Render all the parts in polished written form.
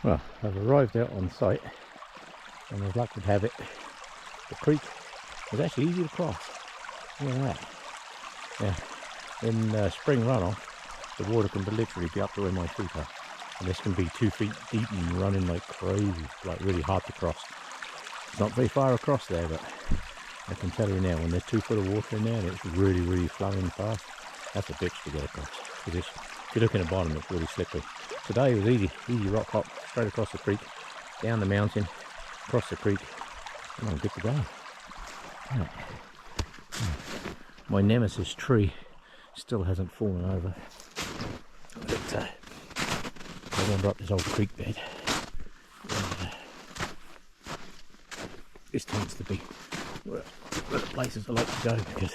Well, I've arrived out on site, and as luck would have it, the creek is actually easy to cross. Look at that. Yeah, in spring runoff, the water can literally be up to where my feet are, and this can be 2 feet deep and running like crazy, like really hard to cross. It's not very far across there, but I can tell you now, when there's 2 foot of water in there and it's really flowing fast, that's a bitch to get across. Because if you look in the bottom, it's really slippery. Today was easy rock hop, straight across the creek, down the mountain, across the creek, and I'm good to go. Right. My nemesis tree still hasn't fallen over. But I wander up this old creek bed. And, this tends to be where the places I like to go because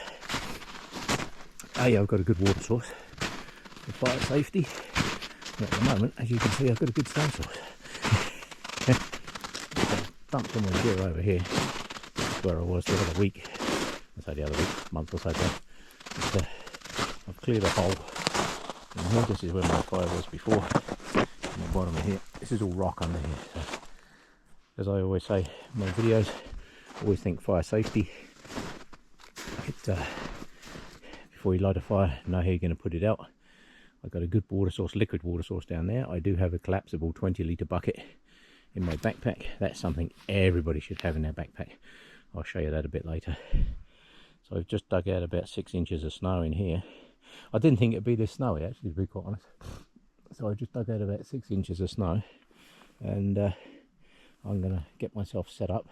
I've got a good water source for fire safety. And at the moment, as you can see, I've got a good sun source. Dumped some of my gear over here. That's where I was the other week. I say the other week, month or so ago. But, I've cleared a hole. And here, this is where my fire was before. On the bottom of here, this is all rock under here. So, as I always say in my videos, always think fire safety. Before you light a fire, know how you're going to put it out. I've got a good water source, liquid water source down there. I do have a collapsible 20-litre bucket in my backpack. That's something everybody should have in their backpack. I'll show you that a bit later. So I've just dug out about 6 inches of snow in here. I didn't think it'd be this snowy, actually, to be quite honest. So I just dug out about 6 inches of snow, and I'm going to get myself set up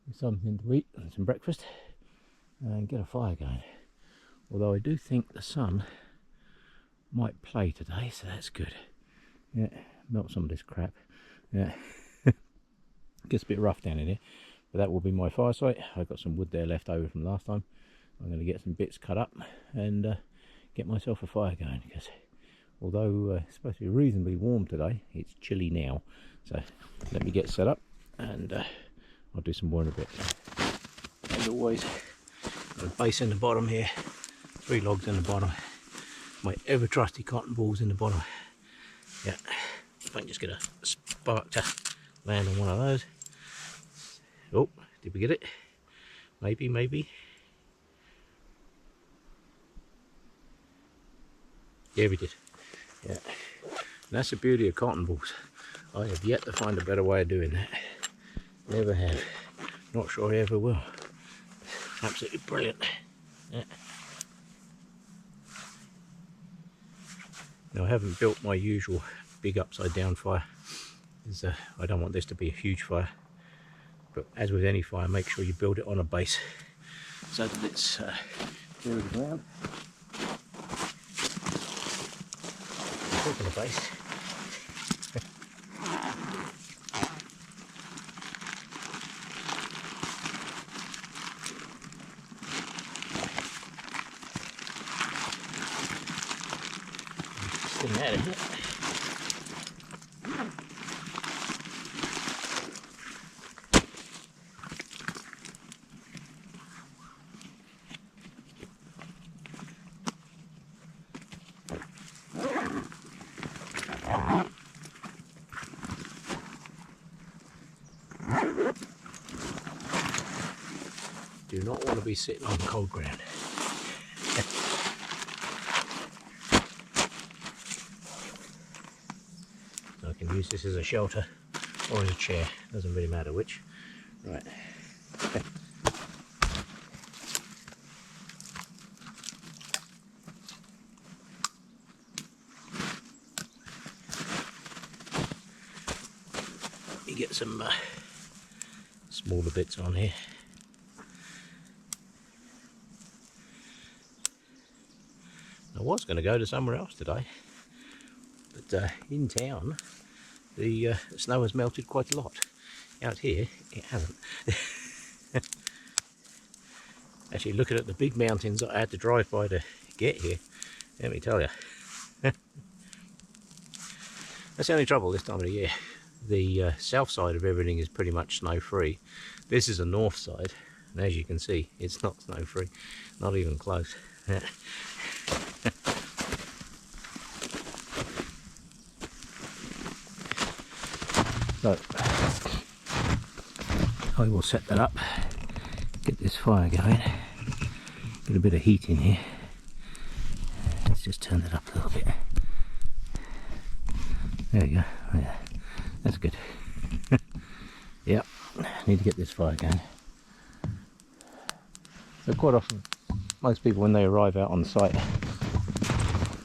with something to eat and some breakfast and get a fire going. Although I do think the sun might play today, so that's good. Yeah, melt some of this crap. Yeah, gets a bit rough down in here, but that will be my fire site. I've got some wood there left over from last time. I'm going to get some bits cut up and get myself a fire going, because although it's supposed to be reasonably warm today, it's chilly now. So let me get set up, and I'll do some more in a bit. As always, got a base in the bottom here, 3 logs in the bottom, my ever trusty cotton balls in the bottom. Yeah, if I can just get a spark to land on one of those. Oh, did we get it? Maybe. Yeah, we did. Yeah, and that's the beauty of cotton balls. I have yet to find a better way of doing that. Never have. Not sure I ever will. Absolutely brilliant. Yeah. Now, I haven't built my usual big upside down fire. I don't want this to be a huge fire. But as with any fire, make sure you build it on a base so that it's near the ground. Talking of base. That, isn't it? Do not want to be sitting on cold ground. I can use this as a shelter or as a chair, doesn't really matter which. Right. You get some smaller bits on here. I was going to go to somewhere else today, but in town the snow has melted quite a lot. Out here it hasn't. Actually, looking at the big mountains that I had to drive by to get here, let me tell you. That's the only trouble this time of the year. The south side of everything is pretty much snow free. This is the north side, and as you can see, it's not snow free, not even close. So I will set that up, get this fire going, get a bit of heat in here. Let's just turn that up a little bit. There we go. Yeah, that's good. Yep, need to get this fire going. So quite often, most people when they arrive out on site,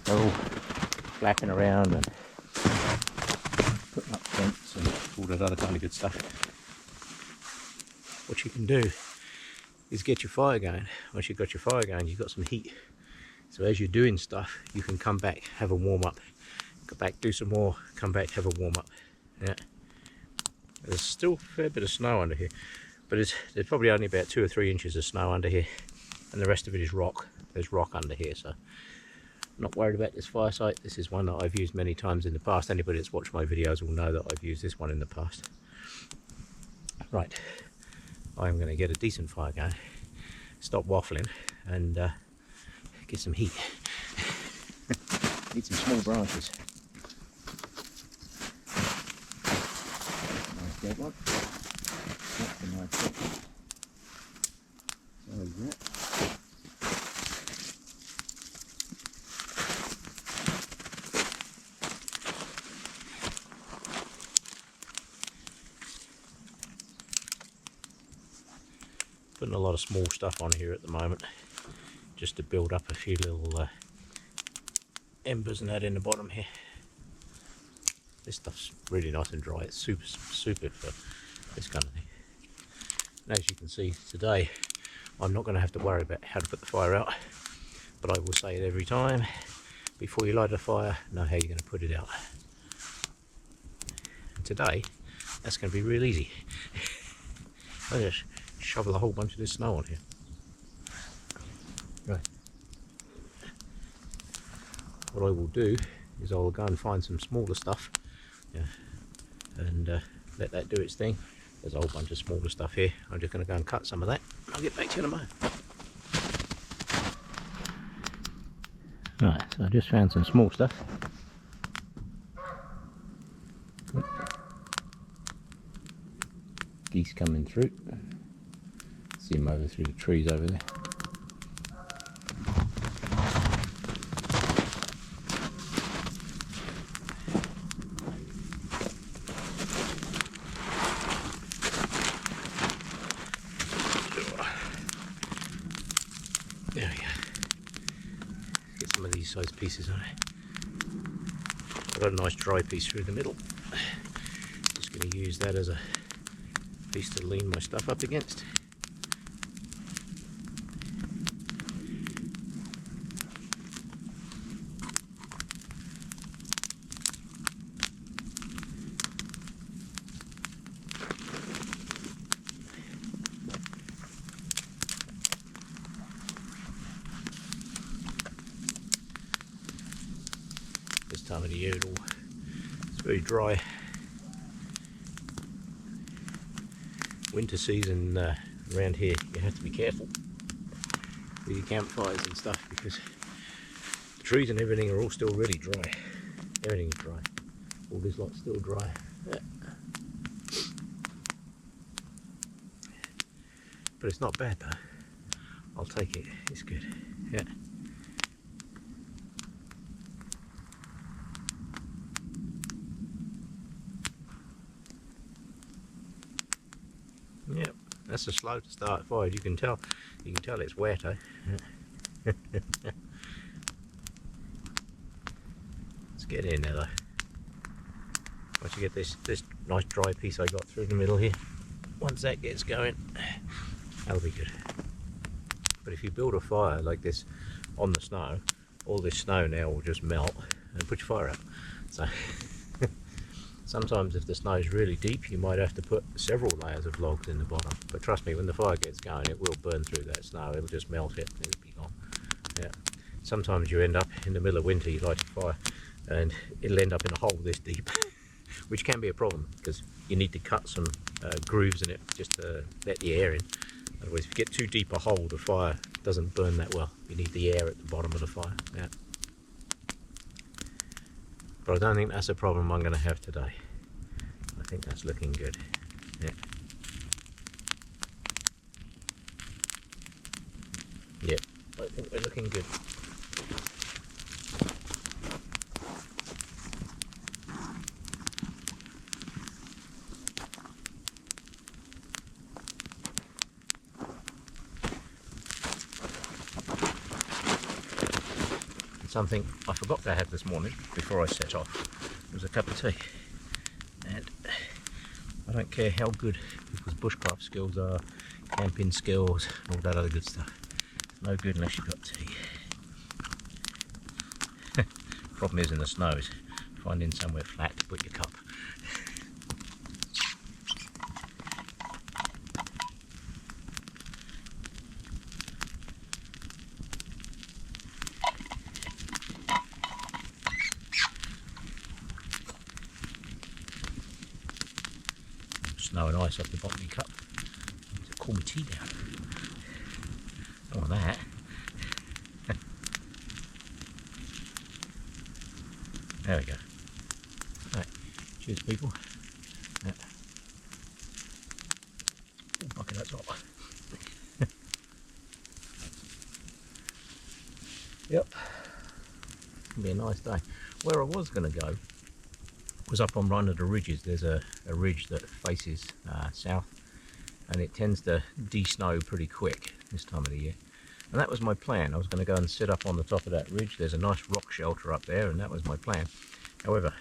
they're all flapping around and putting up tents and all that other kind of good stuff. What you can do is get your fire going. Once you've got your fire going, you've got some heat. So as you're doing stuff, you can come back, have a warm up, go back, do some more, come back, have a warm up. Yeah. There's still a fair bit of snow under here, but there's probably only about 2 or 3 inches of snow under here, and the rest of it is rock. There's rock under here, so I'm not worried about this fire site. This is one that I've used many times in the past. Anybody that's watched my videos will know that I've used this one in the past. Right, I'm going to get a decent fire going, stop waffling, and get some heat. Need some small branches. Nice dead one. That's a nice dead one. So is that. Putting a lot of small stuff on here at the moment, just to build up a few little embers and that in the bottom here. This stuff's really nice and dry. It's super for this kind of thing. And as you can see today, I'm not going to have to worry about how to put the fire out, but I will say it every time: before you light a fire, know how you're going to put it out. And today, that's going to be real easy. I just shovel a whole bunch of this snow on here. Right. What I will do is I will go and find some smaller stuff, yeah, and let that do its thing. There's a whole bunch of smaller stuff here. I'm just going to go and cut some of that. I'll get back to you in a moment. Right, so I just found some small stuff. Geese coming through. See them over through the trees over there. There we go. Get some of these size pieces on it. I've got a nice dry piece through the middle. Just going to use that as a piece to lean my stuff up against. This time of the year it's very dry. Winter season around here, you have to be careful with your campfires and stuff, because the trees and everything are all still really dry. Everything is dry. All this lot's still dry. Yeah. But it's not bad though. I'll take it. It's good. Yeah. Yep, that's a slow to start fire. You can tell it's wet, eh? Let's get in there though. Once you get this nice dry piece I got through the middle here, once that gets going, that'll be good. But if you build a fire like this on the snow, all this snow now will just melt and put your fire out. So sometimes if the snow is really deep, you might have to put several layers of logs in the bottom. But trust me, when the fire gets going, it will burn through that snow. It'll just melt it and it'll be gone. Yeah. Sometimes you end up in the middle of winter, you light a fire and it'll end up in a hole this deep, which can be a problem because you need to cut some grooves in it just to let the air in. Otherwise, if you get too deep a hole, the fire doesn't burn that well. You need the air at the bottom of the fire. Yeah. But I don't think that's a problem I'm going to have today. I think that's looking good. Yeah. Yep, I think we're looking good. Something I forgot to have this morning before I set off was a cup of tea. And I don't care how good people's bushcraft skills are, camping skills, all that other good stuff. It's no good unless you've got tea. Problem is in the snow is finding somewhere flat to put your cup. Snow and ice off the bottom of your cup. To cool my tea down. Don't want that. There we go. Right. Cheers, people. Yeah. Oh, bucket, that's hot. Yep. It'll be a nice day. Where I was going to go was up on one of the ridges. There's a ridge that faces south, and it tends to de-snow pretty quick this time of the year. And that was my plan. I was going to go and sit up on the top of that ridge. There's a nice rock shelter up there, and that was my plan. However,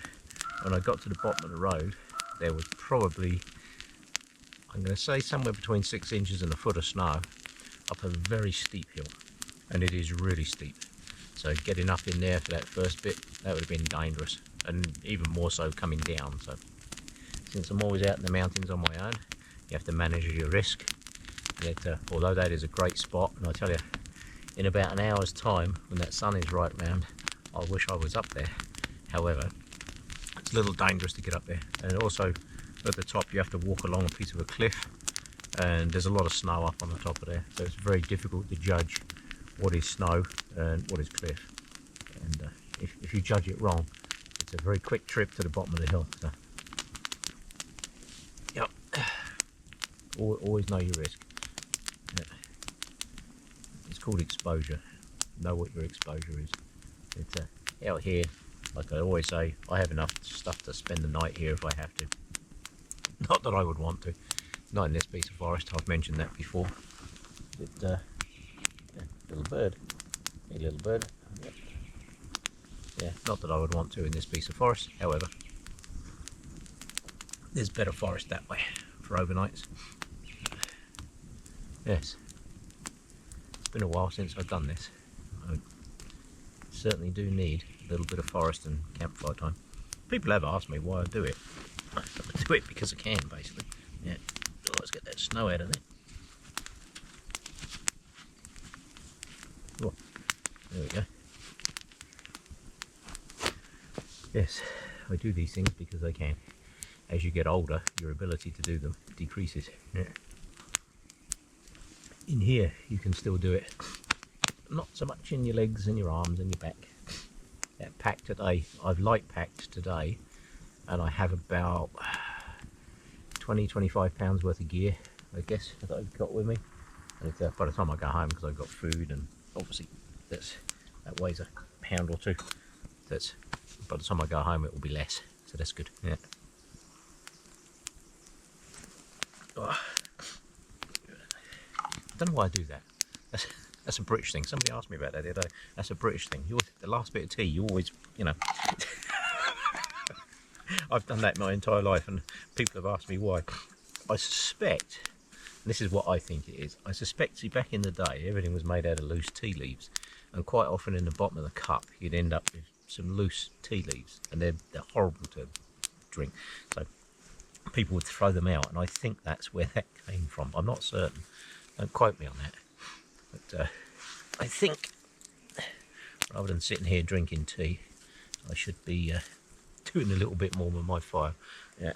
when I got to the bottom of the road, there was probably, I'm going to say, somewhere between 6 inches and a foot of snow up a very steep hill, and it is really steep. So getting up in there for that first bit, that would have been dangerous, and even more so coming down. So since I'm always out in the mountains on my own, you have to manage your risk. And although that is a great spot, and I tell you, in about an hour's time, when that sun is right round, I wish I was up there. However, it's a little dangerous to get up there, and also at the top you have to walk along a piece of a cliff, and there's a lot of snow up on the top of there, so it's very difficult to judge what is snow and what is cliff. And if you judge it wrong, it's a very quick trip to the bottom of the hill. So, yep. Always know your risk. Yeah. It's called exposure. Know what your exposure is. It's out here, like I always say, I have enough stuff to spend the night here if I have to. Not that I would want to. Not in this piece of forest. I've mentioned that before. But, yeah, little bird. Hey, little bird. Yep. Yeah, not that I would want to in this piece of forest. However, there's better forest that way for overnights. Yes, it's been a while since I've done this. I certainly do need a little bit of forest and campfire time. People have asked me why I do it. I do it because I can, basically. Yeah. So let's get that snow out of there. Oh, there we go. Yes, I do these things because I can. As you get older, your ability to do them decreases. Yeah. In here, you can still do it. Not so much in your legs and your arms and your back. That pack today, I've light packed today, and I have about 20-25 pounds worth of gear, I guess, that I've got with me. And by the time I go home, because I've got food, and obviously that weighs a pound or two. That's by the time I go home, it will be less. So that's good. Yeah. Oh. I don't know why I do that. That's a British thing. Somebody asked me about that the other day. That's a British thing. The last bit of tea, you always, you know. I've done that my entire life, and people have asked me why. I suspect, and this is what I think it is, I suspect, see, back in the day, everything was made out of loose tea leaves, and quite often in the bottom of the cup, you'd end up with some loose tea leaves, and they're horrible to drink. So people would throw them out, and I think that's where that came from. I'm not certain. Don't quote me on that. But I think, rather than sitting here drinking tea, I should be doing a little bit more with my fire. Yeah.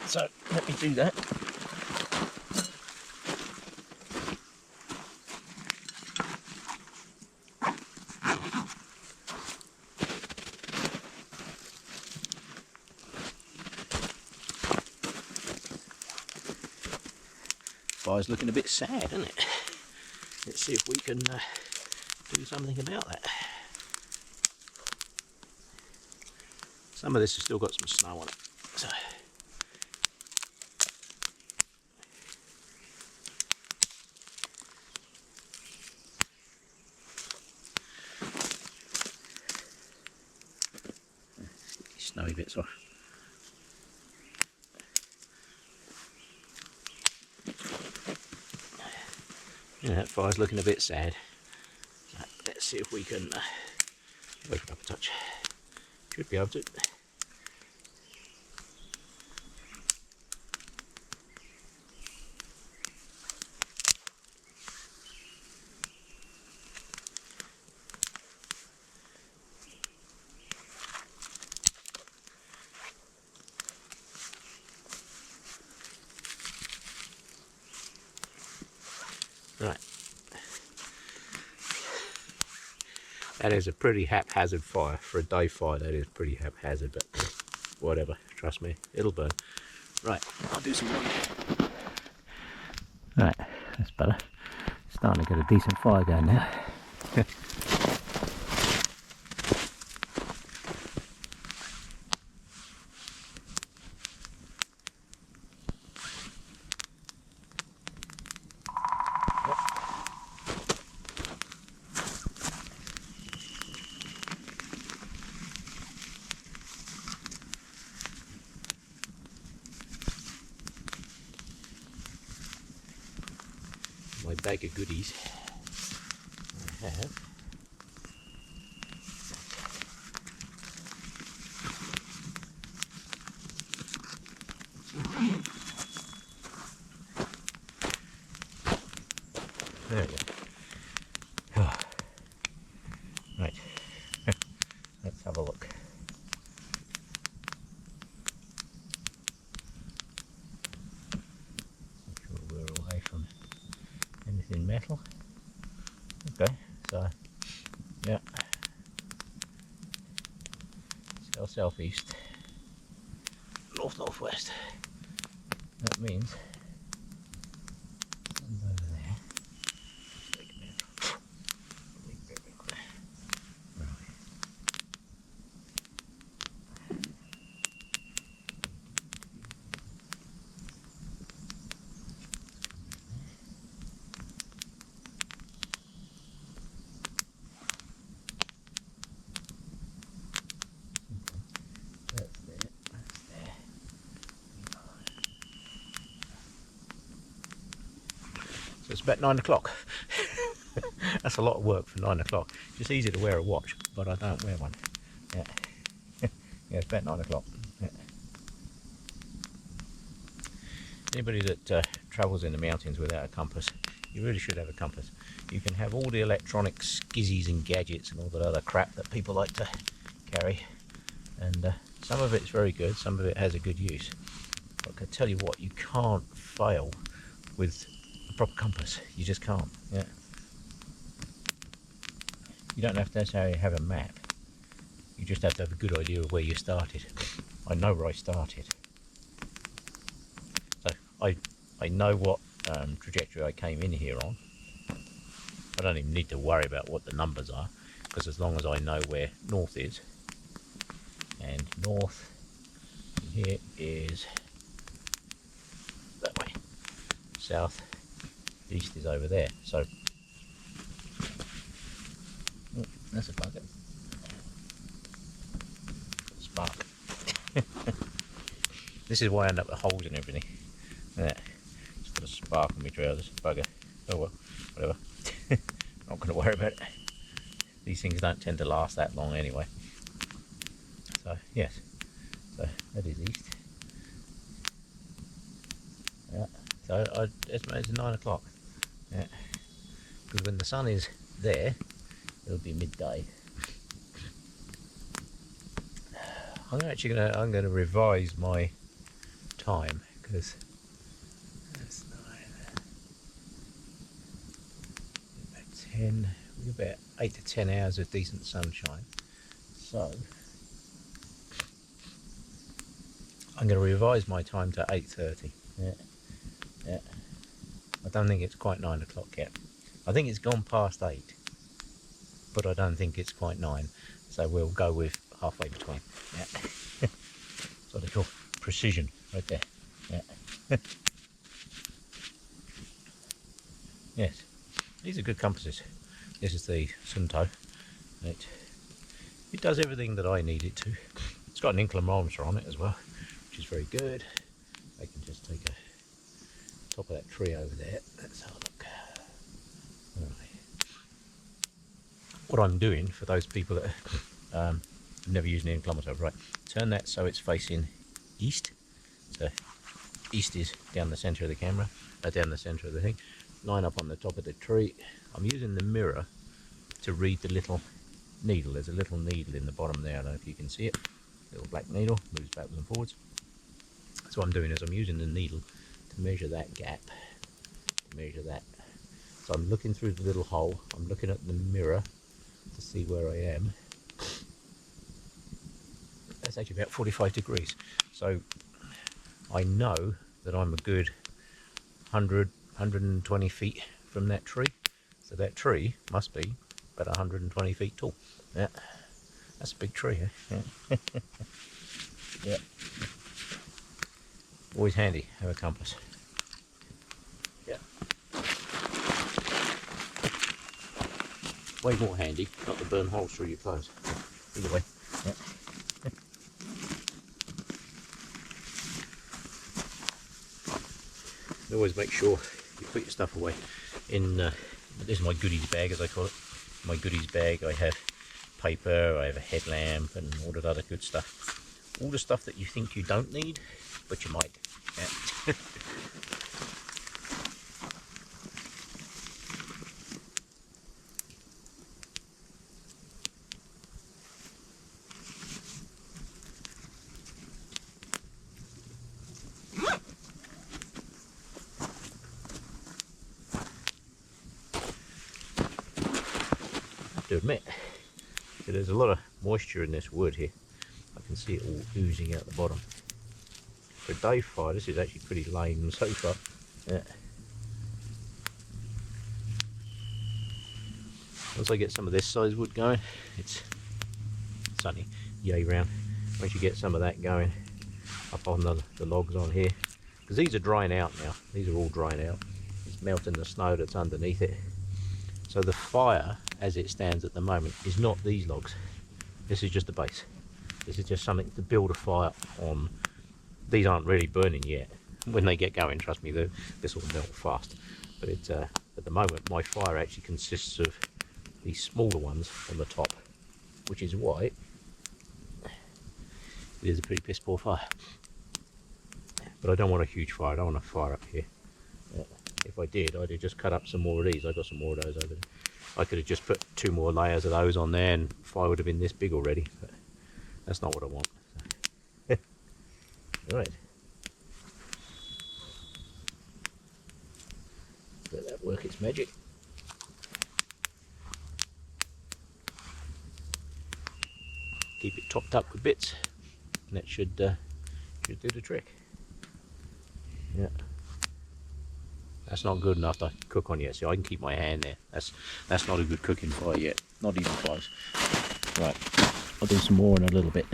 So let me do that. Fire's looking a bit sad, isn't it? Let's see if we can do something about that. Some of this has still got some snow on it, so snowy bits off. Yeah, that fire's looking a bit sad. So let's see if we can wake it up a touch. Should be able to. Right. That is a pretty haphazard fire. For a day fire, that is pretty haphazard, but whatever. Trust me, it'll burn. Right, I'll do some more. Right, that's better. Starting to get a decent fire going now. My bag of goodies. I have there we go. Oh. Right. Let's have a look. Make sure we're away from anything metal. Okay, so yeah, south-southeast, north-northwest. That means over there. So it's about 9 o'clock. That's a lot of work for 9 o'clock. It's just easy to wear a watch, but I don't wear one. Yeah, yeah, it's about 9 o'clock. Yeah. Anybody that travels in the mountains without a compass, you really should have a compass. You can have all the electronic skizzies and gadgets and all that other crap that people like to carry, and some of it's very good, some of it has a good use. But I can tell you what, you can't fail with a proper compass. You just can't. Yeah. You don't have to necessarily have a map. You just have to have a good idea of where you started. I know where I started. So I know what trajectory I came in here on. I don't even need to worry about what the numbers are, because as long as I know where north is, and north here is that way, south east is over there. So oh, that's a bucket. Spark. This is why I end up with holes and everything. Yeah, it's got a spark on my trousers. Bugger. Oh well, whatever. Not going to worry about it. These things don't tend to last that long anyway. So yes, so that is east. Yeah. So I estimate it's 9 o'clock. Yeah. Because when the sun is there, it'll be midday. I'm going to revise my time, because that's 10, about 8 to 10 hours of decent sunshine. So I'm going to revise my time to 8:30. Yeah, yeah. I don't think it's quite 9 o'clock yet. I think it's gone past 8, but I don't think it's quite 9. So we'll go with halfway between. Yeah. That's what they call precision right there. Yeah. Yes, these are good compasses. This is the Sunto. It does everything that I need it to. It's got an inclinometer on it as well, which is very good. I can just take a top of that tree over there. Let's have a look. Right. What I'm doing for those people that have never used an inclinometer, right? Turn that so it's facing east. So east is down the center of the camera, down the center of the thing. Line up on the top of the tree. I'm using the mirror to read the little needle. There's a little needle in the bottom there. I don't know if you can see it. Little black needle moves backwards and forwards. So what I'm doing is I'm using the needle to measure that gap, to measure that. So I'm looking through the little hole. I'm looking at the mirror to see where I am. That's actually about 45 degrees. So I know that I'm a good 120 feet from that tree. So that tree must be about 120 feet tall. Yeah, that's a big tree, eh? Yeah. Yeah. Always handy, have a compass. Yeah. Way more handy, not to burn holes through your clothes. Either way. Yeah. Always make sure you put your stuff away in this is my goodies bag, as I call it. My goodies bag, I have paper, I have a headlamp and all that other good stuff. All the stuff that you think you don't need, but you might. Yeah. To admit, there's a lot of moisture in this wood here. I can see it all oozing out the bottom. For a day fire, this is actually pretty lame so far. Yeah. Once I get some of this size wood going, it's only yay round. Once you get some of that going up on the logs on here, because these are drying out now. These are all drying out. It's melting the snow that's underneath it. So the fire, as it stands at the moment, is not these logs. This is just the base. This is just something to build a fire on. These aren't really burning yet. When they get going, trust me, this will melt fast. But it's at the moment, my fire actually consists of these smaller ones on the top, which is why it is a pretty piss poor fire. But I don't want a huge fire. I don't want a fire up here. If I did, I'd have just cut up some more of these. I've got some more of those over there. I could have just put 2 more layers of those on there and fire would have been this big already, but that's not what I want. So. Right. Let that work its magic. Keep it topped up with bits, and that should do the trick. Yeah. That's not good enough to cook on yet, so I can keep my hand there. That's not a good cooking fire yet, not even close. Right, I'll do some more in a little bit.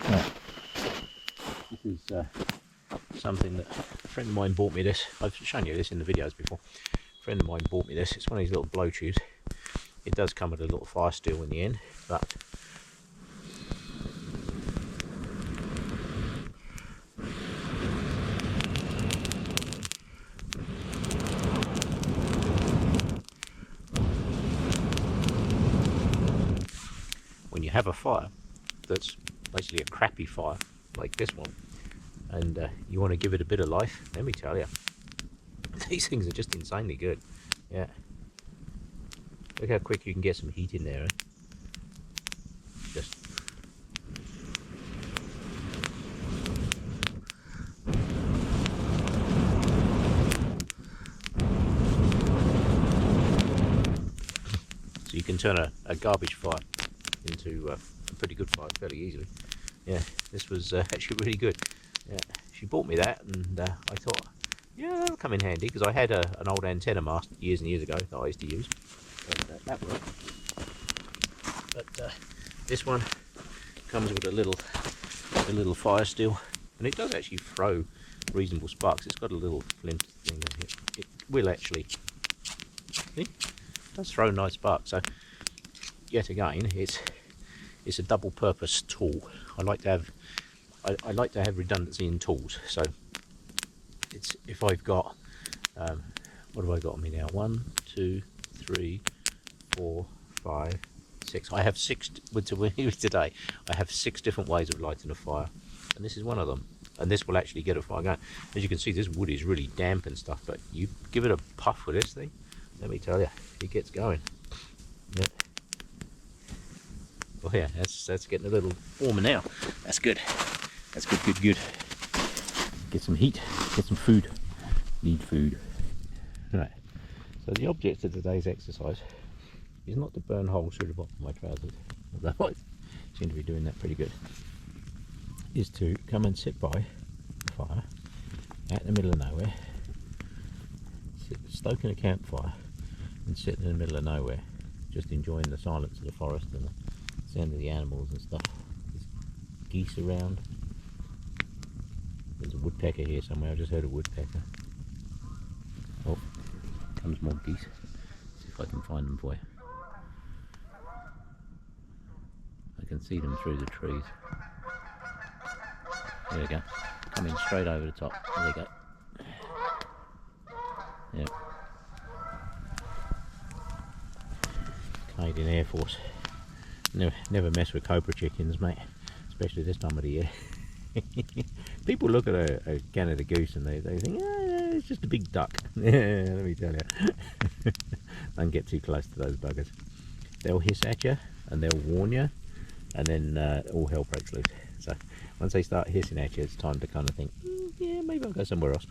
Right. This is something that a friend of mine bought me this. I've shown you this in the videos before. A friend of mine bought me this. It's one of these little blow tubes. It does come with a little fire steel in the end, but when you have a fire that's basically a crappy fire like this one, and you want to give it a bit of life, let me tell you, these things are just insanely good. Yeah, look how quick you can get some heat in there, eh? Just so you can turn a garbage fire into a pretty good fire fairly easily. Yeah, this was actually really good. Yeah, she bought me that, and I thought, Yeah, that'll come in handy, because I had an old antenna mast years and years ago that I used to use. But, that worked. But this one comes with a little fire steel, and it does actually throw reasonable sparks. It's got a little flint thing there. It will actually, see, it does throw nice sparks. So yet again, it's a double purpose tool. I like to have redundancy in tools. So it's, if I've got what have I got on me now? 1, 2, 3, 4, 5, 6. I have 6 with today. I have 6 different ways of lighting a fire, and this is one of them. And this will actually get a fire going. As you can see, this wood is really damp and stuff, but you give it a puff with this thing, let me tell you, it gets going. Yeah. Oh yeah, that's getting a little warmer now. That's good. That's good. Get some heat, get some food. Need food. Right. So the object of today's exercise is not to burn holes through the bottom of my trousers, although I seem to be doing that pretty good. Is to come and sit by the fire out in the middle of nowhere, stoking a campfire and sitting in the middle of nowhere, just enjoying the silence of the forest and the sound of the animals and stuff. There's geese around. There's a woodpecker here somewhere. I just heard a woodpecker. Oh, comes more geese. See if I can find them for you. I can see them through the trees. There we go. Coming straight over the top. There we go. Yeah. Canadian Air Force. Never mess with cobra chickens, mate. Especially this time of the year. People look at a Canada goose and they think, yeah, it's just a big duck. Yeah, let me tell you. Don't get too close to those buggers. They'll hiss at you and they'll warn you, and then all hell breaks loose. So once they start hissing at you, it's time to kind of think, yeah, maybe I'll go somewhere else.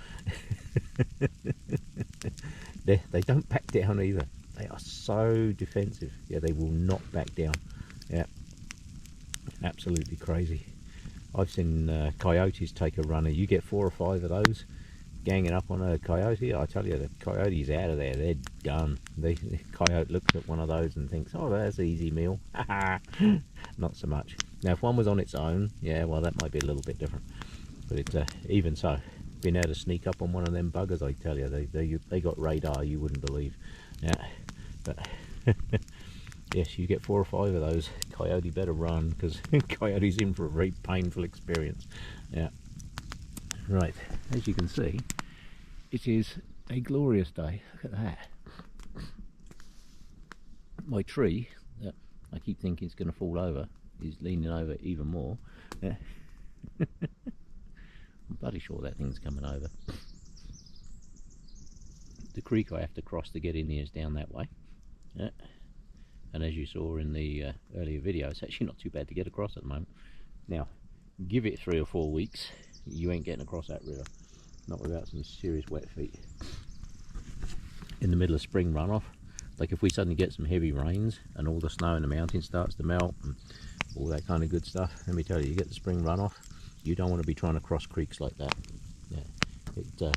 They don't back down either. They are so defensive. Yeah, they will not back down. Yeah, absolutely crazy. I've seen coyotes take a runner. You get 4 or 5 of those ganging up on a coyote, I tell you, the coyote's out of there. They're done. The coyote looks at one of those and thinks, oh, that's an easy meal. Not so much. Now, if one was on its own, yeah, well, that might be a little bit different. But it's even so, being able to sneak up on one of them buggers, I tell you, they got radar you wouldn't believe. Yeah, but yes, you get 4 or 5 of those, coyote better run, because coyote's in for a very painful experience. Yeah. Right, as you can see, it is a glorious day. Look at that. My tree that I keep thinking is going to fall over is leaning over even more. Yeah. I'm bloody sure that thing's coming over. The creek I have to cross to get in here is down that way. Yeah. And as you saw in the earlier video, it's actually not too bad to get across at the moment. Now, give it 3 or 4 weeks, you ain't getting across that river. Not without some serious wet feet. In the middle of spring runoff, like if we suddenly get some heavy rains and all the snow in the mountains starts to melt and all that kind of good stuff, let me tell you, you get the spring runoff, you don't want to be trying to cross creeks like that. Yeah.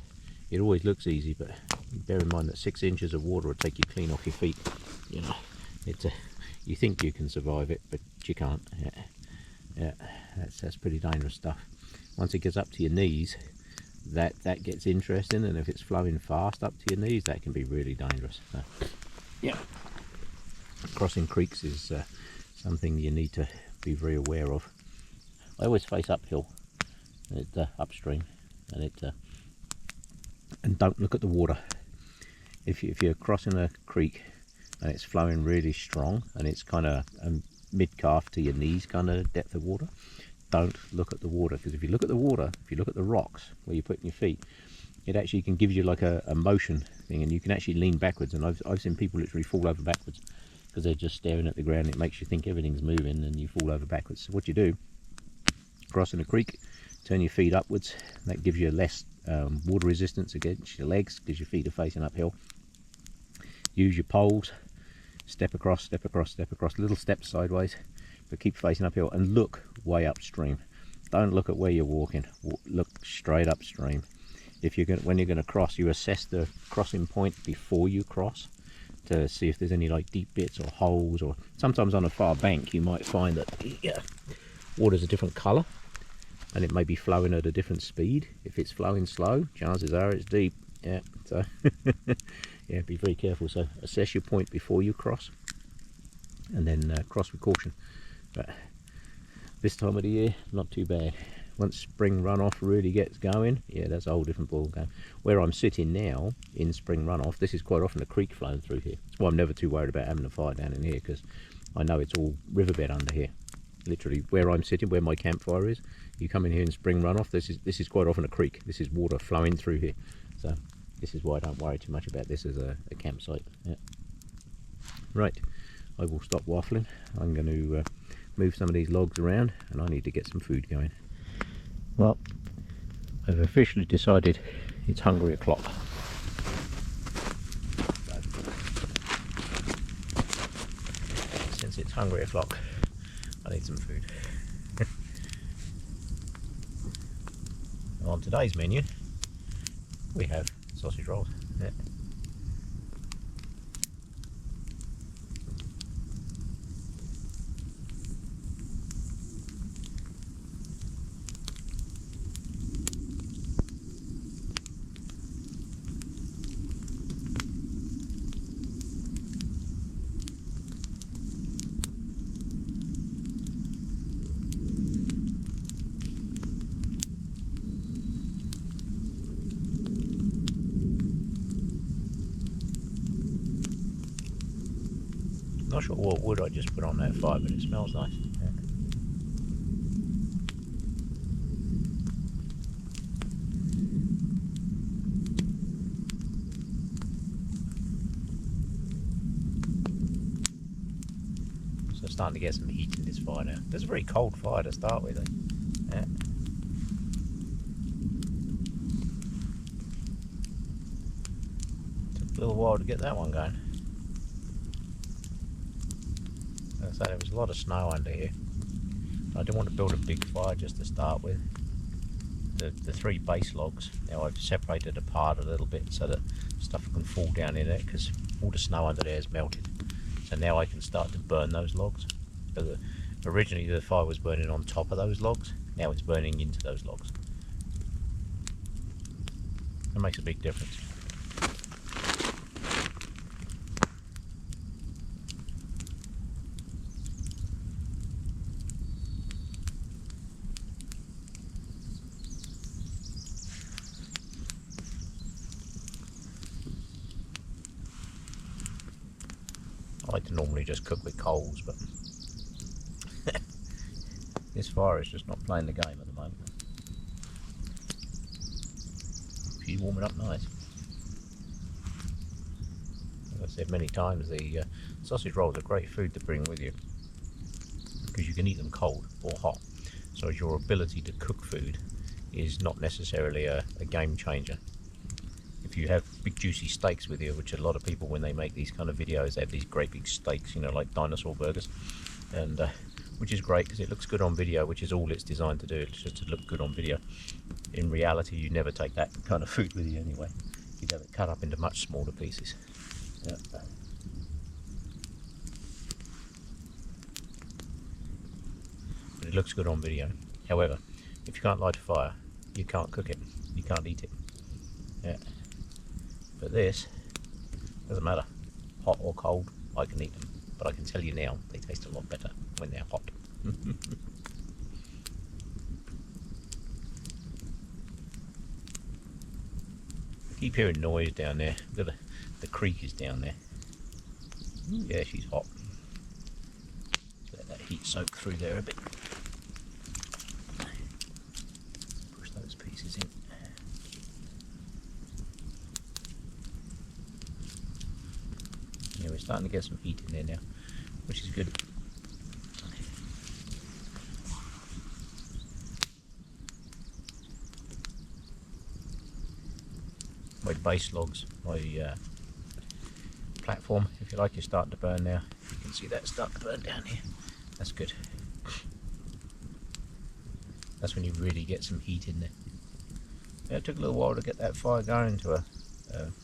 It always looks easy, but bear in mind that 6 inches of water will take you clean off your feet. You know, you think you can survive it, but you can't. Yeah, that's pretty dangerous stuff. Once it gets up to your knees, that gets interesting, and if it's flowing fast up to your knees, that can be really dangerous. So, yeah, crossing creeks is something you need to be very aware of. I always face uphill, upstream, and don't look at the water. If you're crossing a creek and it's flowing really strong and it's kind of mid-calf to your knees kind of depth of water, don't look at the water, because if you look at the water, if you look at the rocks where you're putting your feet, it actually can give you like a motion thing, and you can actually lean backwards, and I've seen people literally fall over backwards because they're just staring at the ground. It makes you think everything's moving and you fall over backwards. So what you do, crossing a creek, turn your feet upwards. That gives you less water resistance against your legs because your feet are facing uphill. Use your poles, step across, little steps sideways, but keep facing uphill and look way upstream. Don't look at where you're walking, look straight upstream. if you're when you're going to cross, you assess the crossing point before you cross to see if there's any like deep bits or holes, or sometimes on a far bank you might find that the water's a different colour and it may be flowing at a different speed. If it's flowing slow, chances are it's deep. Yeah, so yeah, be very careful. So assess your point before you cross, and then cross with caution. But this time of the year, not too bad. Once spring runoff really gets going, yeah, that's a whole different ball game. Where I'm sitting now in spring runoff, this is quite often a creek flowing through here. That's why I'm never too worried about having a fire down in here, because I know it's all riverbed under here. Literally where I'm sitting, where my campfire is, you come in here in spring runoff, this is quite often a creek. This is water flowing through here. So this is why I don't worry too much about this as a campsite. Yeah. Right, I will stop waffling. I'm going to move some of these logs around, and I need to get some food going. Well, I've officially decided it's hungry o'clock. Since it's hungry o'clock, I need some food. On today's menu, we have sausage rolls. Yeah. Not sure what wood I just put on that fire, but it smells nice. Yeah. So starting to get some heat in this fire now. This is a very cold fire to start with. Yeah. Took a little while to get that one going. So there was a lot of snow under here. I didn't want to build a big fire just to start with. The 3 base logs, now I've separated apart a little bit so that stuff can fall down in it, because all the snow under there is melted. So now I can start to burn those logs. So originally the fire was burning on top of those logs, now it's burning into those logs. It makes a big difference. I like to normally just cook with coals, but this fire is just not playing the game at the moment. She's warming up nice. As I've said many times, the sausage rolls are great food to bring with you, because you can eat them cold or hot. So your ability to cook food is not necessarily a game changer. If you have big juicy steaks with you, which a lot of people, when they make these kind of videos, they have these great big steaks, you know, like dinosaur burgers, and which is great because it looks good on video, which is all it's designed to do. It's just to look good on video. In reality, you never take that kind of food with you anyway. You'd have it cut up into much smaller pieces. Yeah. But it looks good on video. However, if you can't light a fire, you can't cook it, you can't eat it. Yeah. But this doesn't matter, hot or cold, I can eat them. But I can tell you now, they taste a lot better when they're hot. I keep hearing noise down there. The creek is down there. Yeah, she's hot. Let's let that heat soak through there a bit. Push those pieces in. Yeah, we're starting to get some heat in there now, which is good. My base logs, my platform, if you like, is starting to burn now. You can see that starting to burn down here. That's good. That's when you really get some heat in there. Yeah, it took a little while to get that fire going to a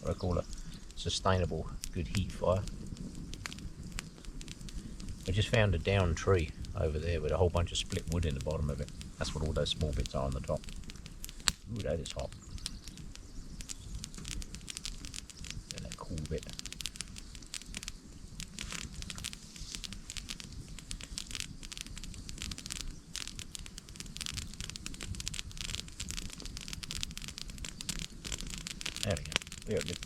what I call a sustainable, good heat fire. I just found a downed tree over there with a whole bunch of split wood in the bottom of it. That's what all those small bits are on the top. Ooh, that is hot. And that cool bit. There we go. Very good.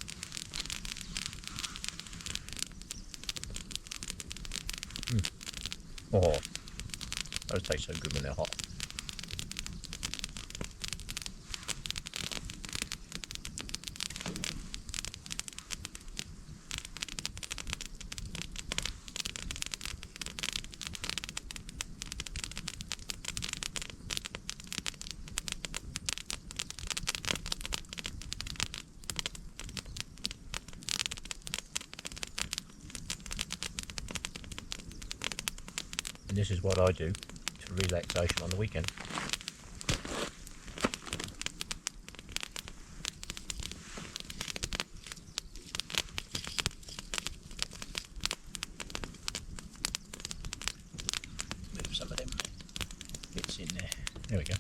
Oh, those taste so good when they're hot. And this is what I do for relaxation on the weekend. Move some of them bits in there. There we go.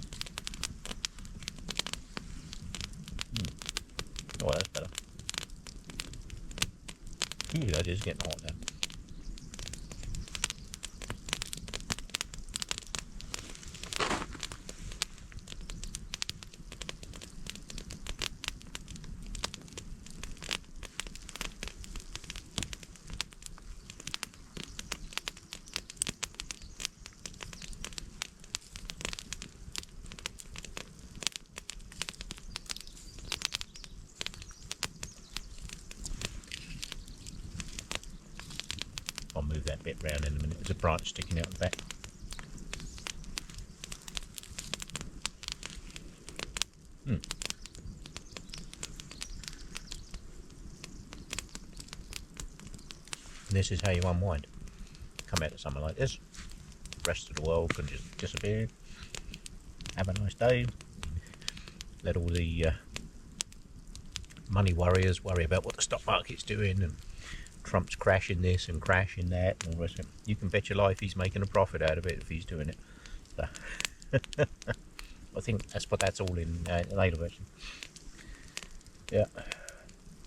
Oh, that's better. Ooh, that is getting hot now. I'll move that bit round in a minute. There's a branch sticking out the back. And this is how you unwind. Come out of something like this. The rest of the world can just disappear. Have a nice day. Let all the money warriors worry about what the stock market's doing and Trump's crashing this and crashing that and all the rest of it. You can bet your life he's making a profit out of it if he's doing it. So I think that's all in later version. Yeah,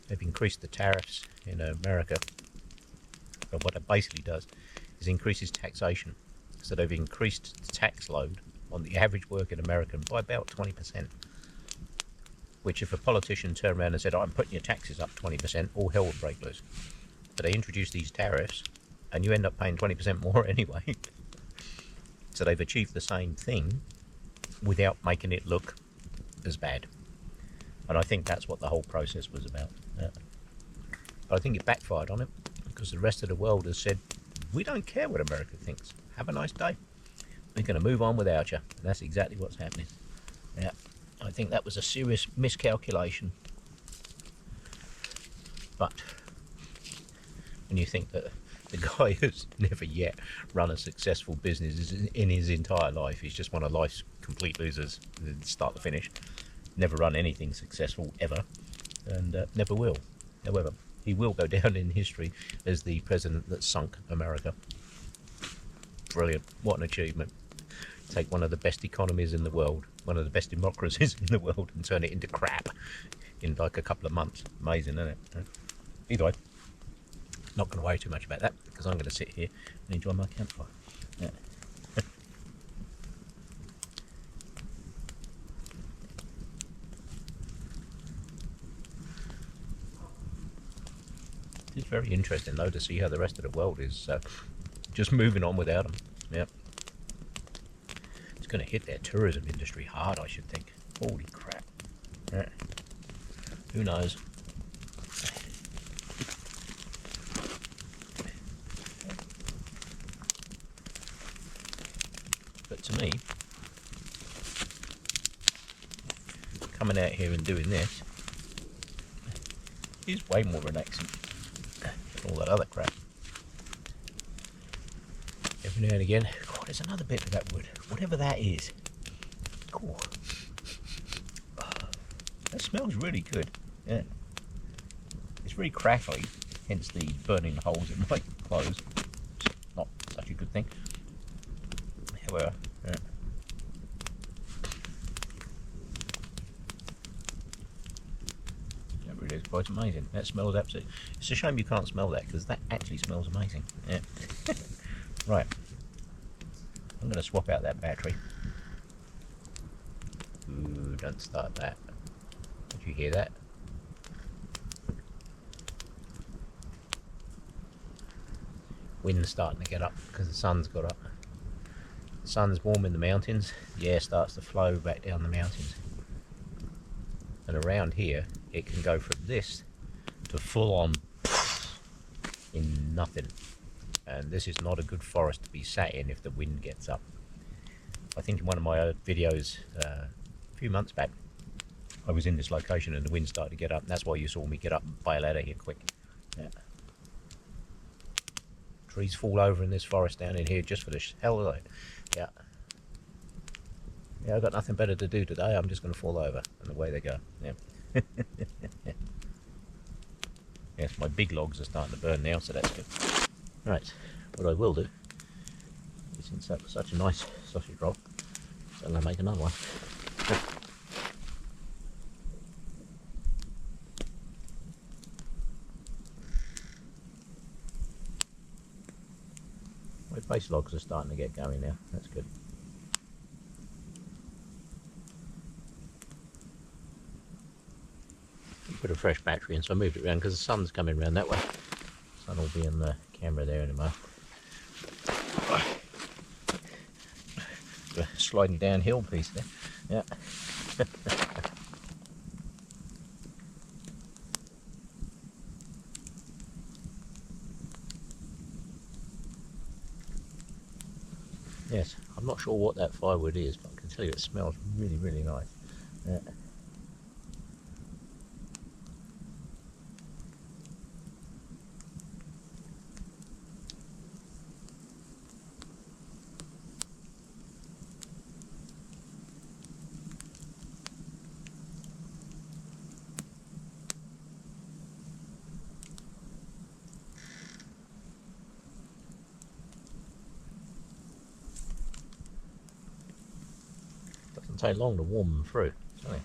they've increased the tariffs in America. But what it basically does is increases taxation. So they've increased the tax load on the average working American by about 20%. Which if a politician turned around and said, I'm putting your taxes up 20%, all hell would break loose. But they introduce these tariffs and you end up paying 20% more anyway. So they've achieved the same thing without making it look as bad. And I think that's what the whole process was about. But I think it backfired on it because the rest of the world has said, we don't care what America thinks. Have a nice day. We're going to move on without you. And that's exactly what's happening. Yeah, I think that was a serious miscalculation. But when you think that the guy has never yet run a successful business in his entire life, he's just one of life's complete losers, start to finish, never run anything successful ever, and never will. However, he will go down in history as the president that sunk America. Brilliant. What an achievement. Take one of the best economies in the world, one of the best democracies in the world, and turn it into crap in like a couple of months. Amazing, isn't it? Either way, not going to worry too much about that because I'm going to sit here and enjoy my campfire. Yeah. It's very interesting though to see how the rest of the world is just moving on without them. Yep. It's going to hit their tourism industry hard, I should think. Holy crap. Yeah. Who knows? But to me, coming out here and doing this is way more relaxing than all that other crap. Every now and again, God, there's another bit of that wood, whatever that is. Cool. That smells really good. Yeah. It's very crackly, hence the burning holes in my clothes. It's not such a good thing. However, yeah. That really is quite amazing. That smells absolutely. It's a shame you can't smell that because that actually smells amazing. Yeah. Right. I'm going to swap out that battery. Ooh, don't start that. Did you hear that? Wind's starting to get up because the sun's got up. The sun's warm in the mountains, the air starts to flow back down the mountains. And around here, it can go from this to full on in nothing. And this is not a good forest to be sat in if the wind gets up. I think in one of my videos a few months back, I was in this location and the wind started to get up. And that's why you saw me get up and bail out of here quick. Yeah. Trees fall over in this forest down in here just for the hell of it. Yeah. Yeah, I've got nothing better to do today. I'm just going to fall over. And away they go. Yeah. Yes, my big logs are starting to burn now, so that's good. Right, what I will do, since that was such a nice sausage roll, so I'm going to make another one. My base logs are starting to get going now, that's good. Put a fresh battery in, so I moved it around because the sun's coming around that way. The sun will be in the camera there in a moment. Sliding downhill piece there. Yeah. Yes, I'm not sure what that firewood is, but I can tell you it smells really, really nice. Yeah. Doesn't take long to warm them through. Sorry.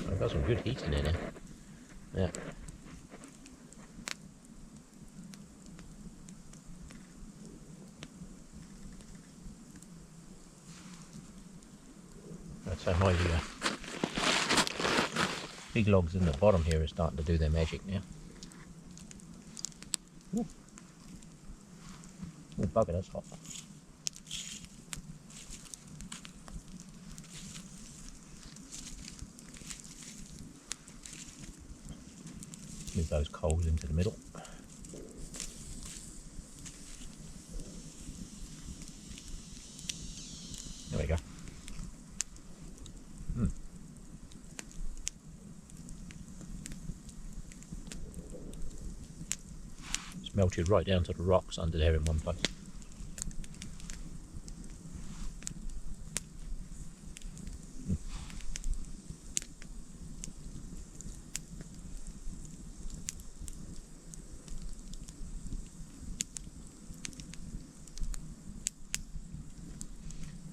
I've got some good heat in there now. Yeah. That's how my big logs in the bottom here are starting to do their magic now. Ooh. Oh, bugger, that's hot. Move those coals into the middle. There we go. It's melted right down to the rocks under there in one place.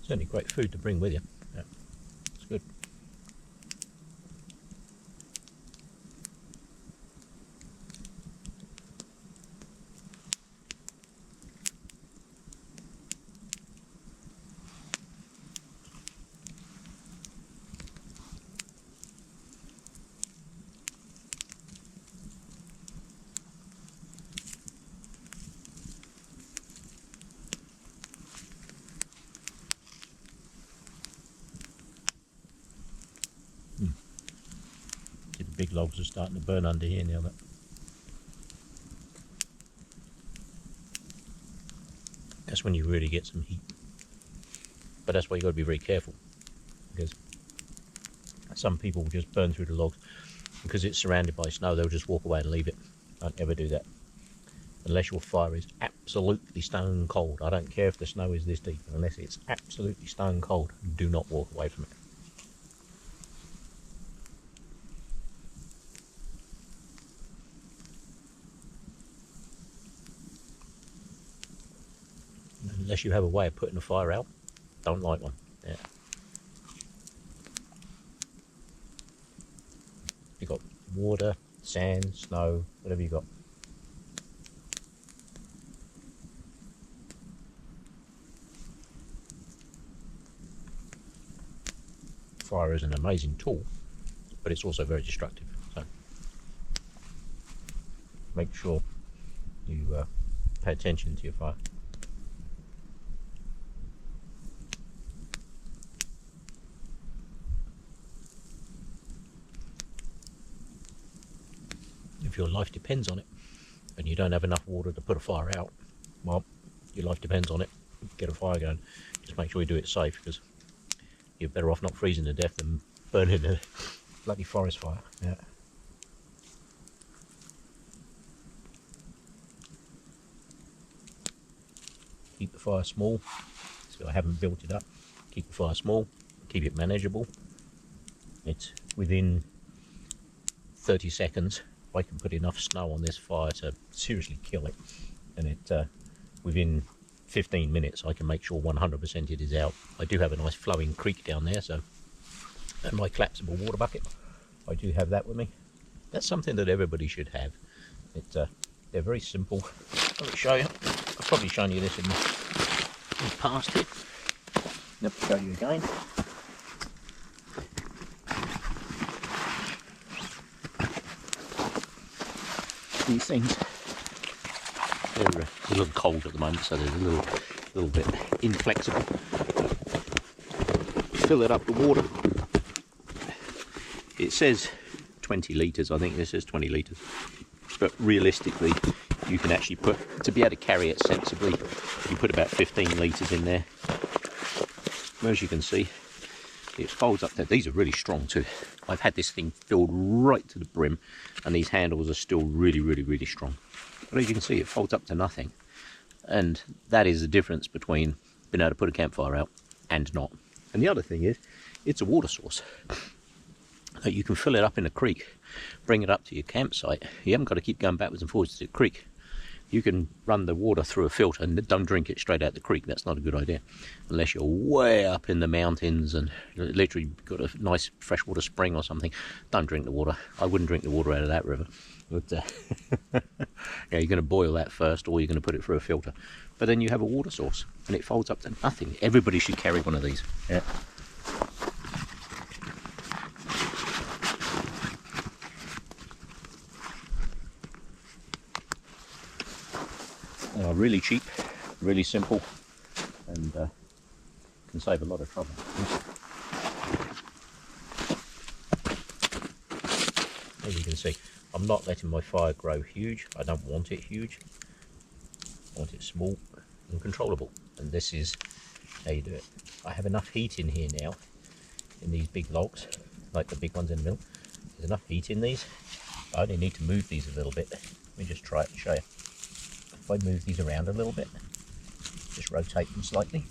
Certainly great food to bring with you. Yeah, it's good. See, the big logs are starting to burn under here now. That's when you really get some heat. But that's why you've got to be very careful, because some people will just burn through the logs. Because it's surrounded by snow, they'll just walk away and leave it. Don't ever do that. Unless your fire is absolutely stone cold. I don't care if the snow is this deep. Unless it's absolutely stone cold, do not walk away from it. unless you have a way of putting the fire out, don't light one. Yeah. You've got water, sand, snow, whatever you got. Fire is an amazing tool, but it's also very destructive. So make sure you pay attention to your fire. If your life depends on it and you don't have enough water to put a fire out, well, your life depends on it. Get a fire going. Just make sure you do it safe, because you're better off not freezing to death than burning a bloody forest fire. Yeah. Keep the fire small. So I haven't built it up. Keep the fire small. Keep it manageable. It's within 30 seconds. I can put enough snow on this fire to seriously kill it, and within 15 minutes I can make sure 100% it is out. I do have a nice flowing creek down there, so, and my collapsible water bucket, I do have that with me. That's something that everybody should have. They're very simple. Let me show you. I've probably shown you this in the past here. Let me show you again. These things, they're a little cold at the moment, so they're a little bit inflexible. Fill it up with water. It says 20 litres, I think this says 20 litres, but realistically you can actually to be able to carry it sensibly, you put about 15 litres in there. As you can see, it folds up there. These are really strong too. I've had this thing filled right to the brim, and these handles are still really, really, really strong. But as you can see, it folds up to nothing. And that is the difference between being able to put a campfire out and not. And the other thing is, it's a water source. You can fill it up in a creek, bring it up to your campsite. You haven't got to keep going backwards and forwards to the creek. You can run the water through a filter, and don't drink it straight out the creek. That's not a good idea, unless you're way up in the mountains and literally got a nice freshwater spring or something. Don't drink the water. I wouldn't drink the water out of that river. But yeah, you're going to boil that first, or you're going to put it through a filter. But then you have a water source, and it folds up to nothing. Everybody should carry one of these. Yeah. They are really cheap, really simple, and can save a lot of trouble. As you can see, I'm not letting my fire grow huge. I don't want it huge. I want it small and controllable. And this is how you do it. I have enough heat in here now, in these big logs, like the big ones in the middle. There's enough heat in these. I only need to move these a little bit. Let me just try it and show you. If I move these around a little bit, just rotate them slightly,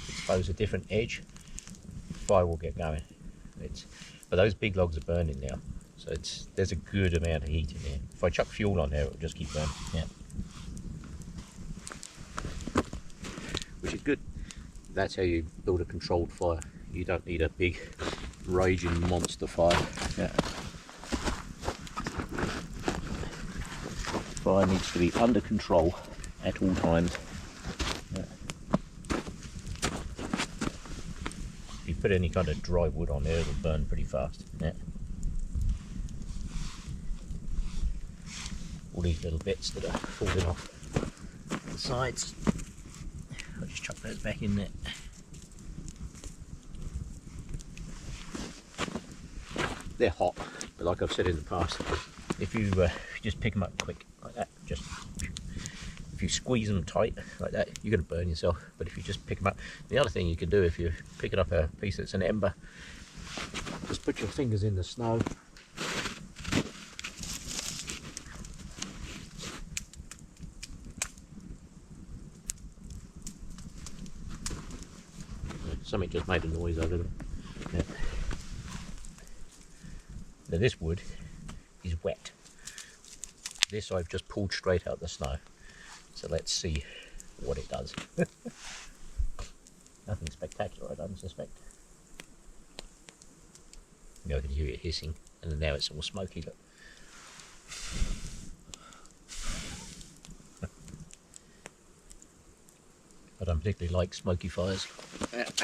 expose a different edge, fire will get going. But those big logs are burning now, so there's a good amount of heat in there. If I chuck fuel on there, it'll just keep burning. Yeah. Which is good. That's how you build a controlled fire. You don't need a big raging monster fire. Yeah. Fire needs to be under control at all times. Yeah. If you put any kind of dry wood on there, it'll burn pretty fast. Yeah. All these little bits that are falling off the sides, I'll just chuck those back in there. They're hot, but like I've said in the past, if you just pick them up quick like that, just if you squeeze them tight like that, you're going to burn yourself. But if you just pick them up, the other thing you can do if you're picking up a piece that's an ember, just put your fingers in the snow, something just made a noise over them. Yeah. Now this wood is wet. This I've just pulled straight out the snow. So let's see what it does. Nothing spectacular, I don't suspect. You know, I can hear it hissing, and then now it's all smoky. Look. I don't particularly like smoky fires. Let's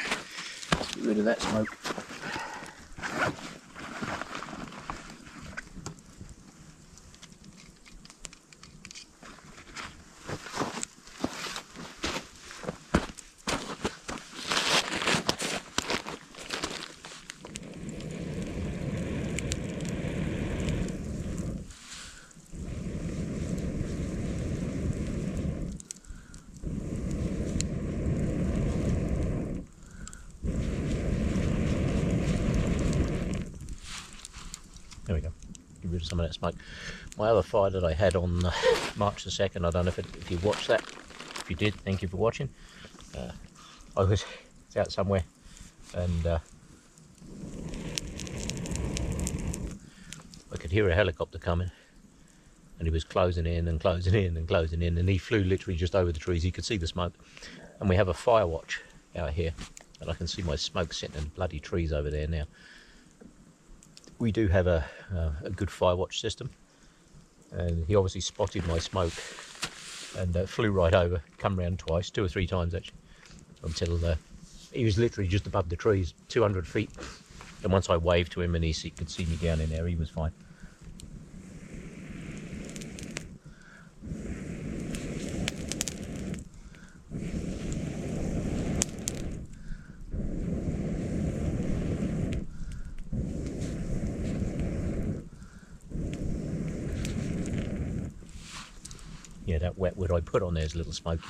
get rid of that smoke. There we go. Get rid of some of that smoke. My other fire that I had on March the 2nd, I don't know if you watched that. If you did, thank you for watching. I was out somewhere and I could hear a helicopter coming, and he was closing in and closing in and closing in, and he flew literally just over the trees. You could see the smoke. And we have a fire watch out here, and I can see my smoke sitting in the bloody trees over there now. We do have a good fire watch system, and he obviously spotted my smoke and flew right over, come round twice, 2 or 3 times actually, until he was literally just above the trees, 200 feet. And once I waved to him and he could see me down in there, he was fine. Yeah, that wet wood I put on there is a little smoky.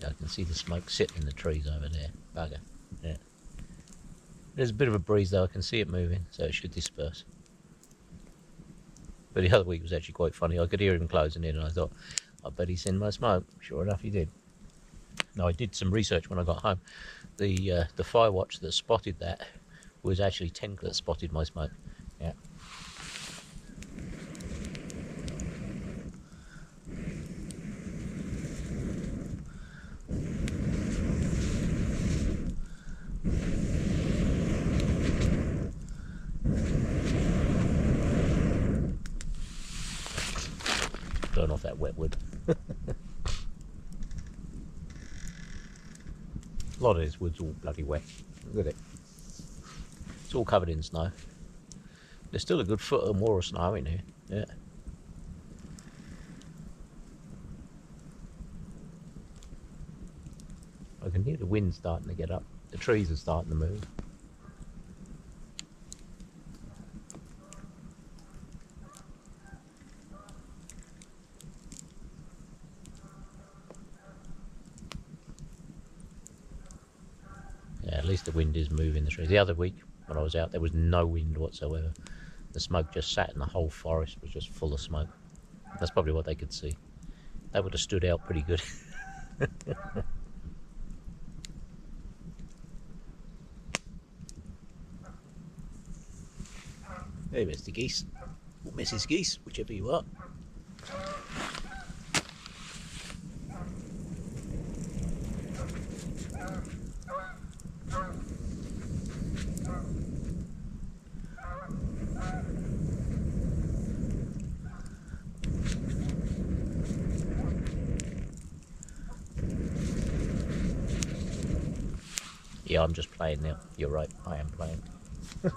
Yeah, I can see the smoke sitting in the trees over there. Bugger. Yeah. There's a bit of a breeze though, I can see it moving, so it should disperse. But the other week was actually quite funny. I could hear him closing in, and I thought, I bet he's seen my smoke. Sure enough, he did. Now, I did some research when I got home. The fire watch that spotted that was actually Tenk that spotted my smoke. Yeah. Burn off that wet wood. A lot of this wood's all bloody wet. Look at it. It's all covered in snow. There's still a good foot or more of snow in here. Yeah. I can hear the wind starting to get up. The trees are starting to move. Yeah, at least the wind is moving the trees. The other week when I was out, there was no wind whatsoever. The smoke just sat, and the whole forest was just full of smoke. That's probably what they could see. That would have stood out pretty good. Hey, Mr. Geese, or Mrs. Geese, whichever you are. Yeah, I'm just playing now. You're right, I am playing. It's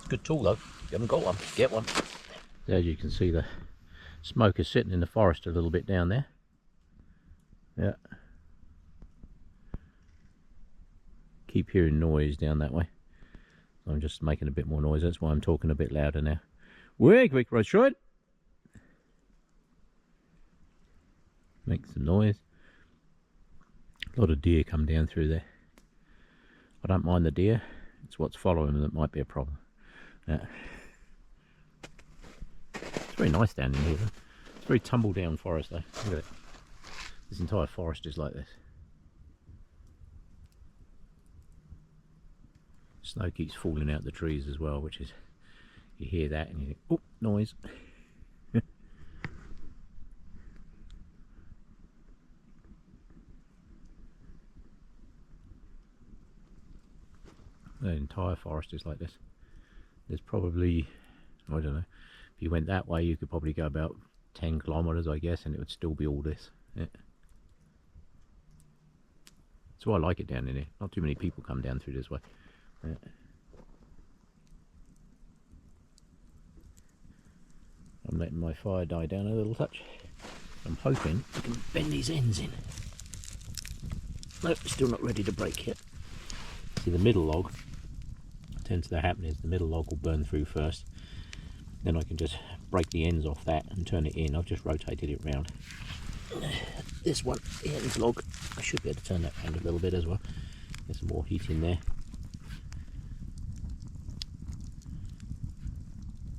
a good tool though. If you haven't got one, get one. As you can see, the smoke is sitting in the forest a little bit down there. Yeah. Keep hearing noise down that way. I'm just making a bit more noise. That's why I'm talking a bit louder now. Way quick, right short. Make some noise. A lot of deer come down through there. I don't mind the deer. It's what's following them that might be a problem. Yeah. It's very nice down in here though. Very tumble down forest though. Look at it. This entire forest is like this. Snow keeps falling out the trees as well, which is, you hear that and you think, oh, noise. The entire forest is like this. There's probably, I don't know, if you went that way you could probably go about 10 kilometers, I guess, and it would still be all this. Yeah. That's why I like it down in here. Not too many people come down through this way. Yeah. I'm letting my fire die down a little touch. I'm hoping I can bend these ends in. Nope, still not ready to break yet. See, the middle log, what tends to happen is the middle log will burn through first. Then I can just break the ends off that and turn it in. I've just rotated it round. This one, the ends log, I should be able to turn that round a little bit as well. There's some more heat in there.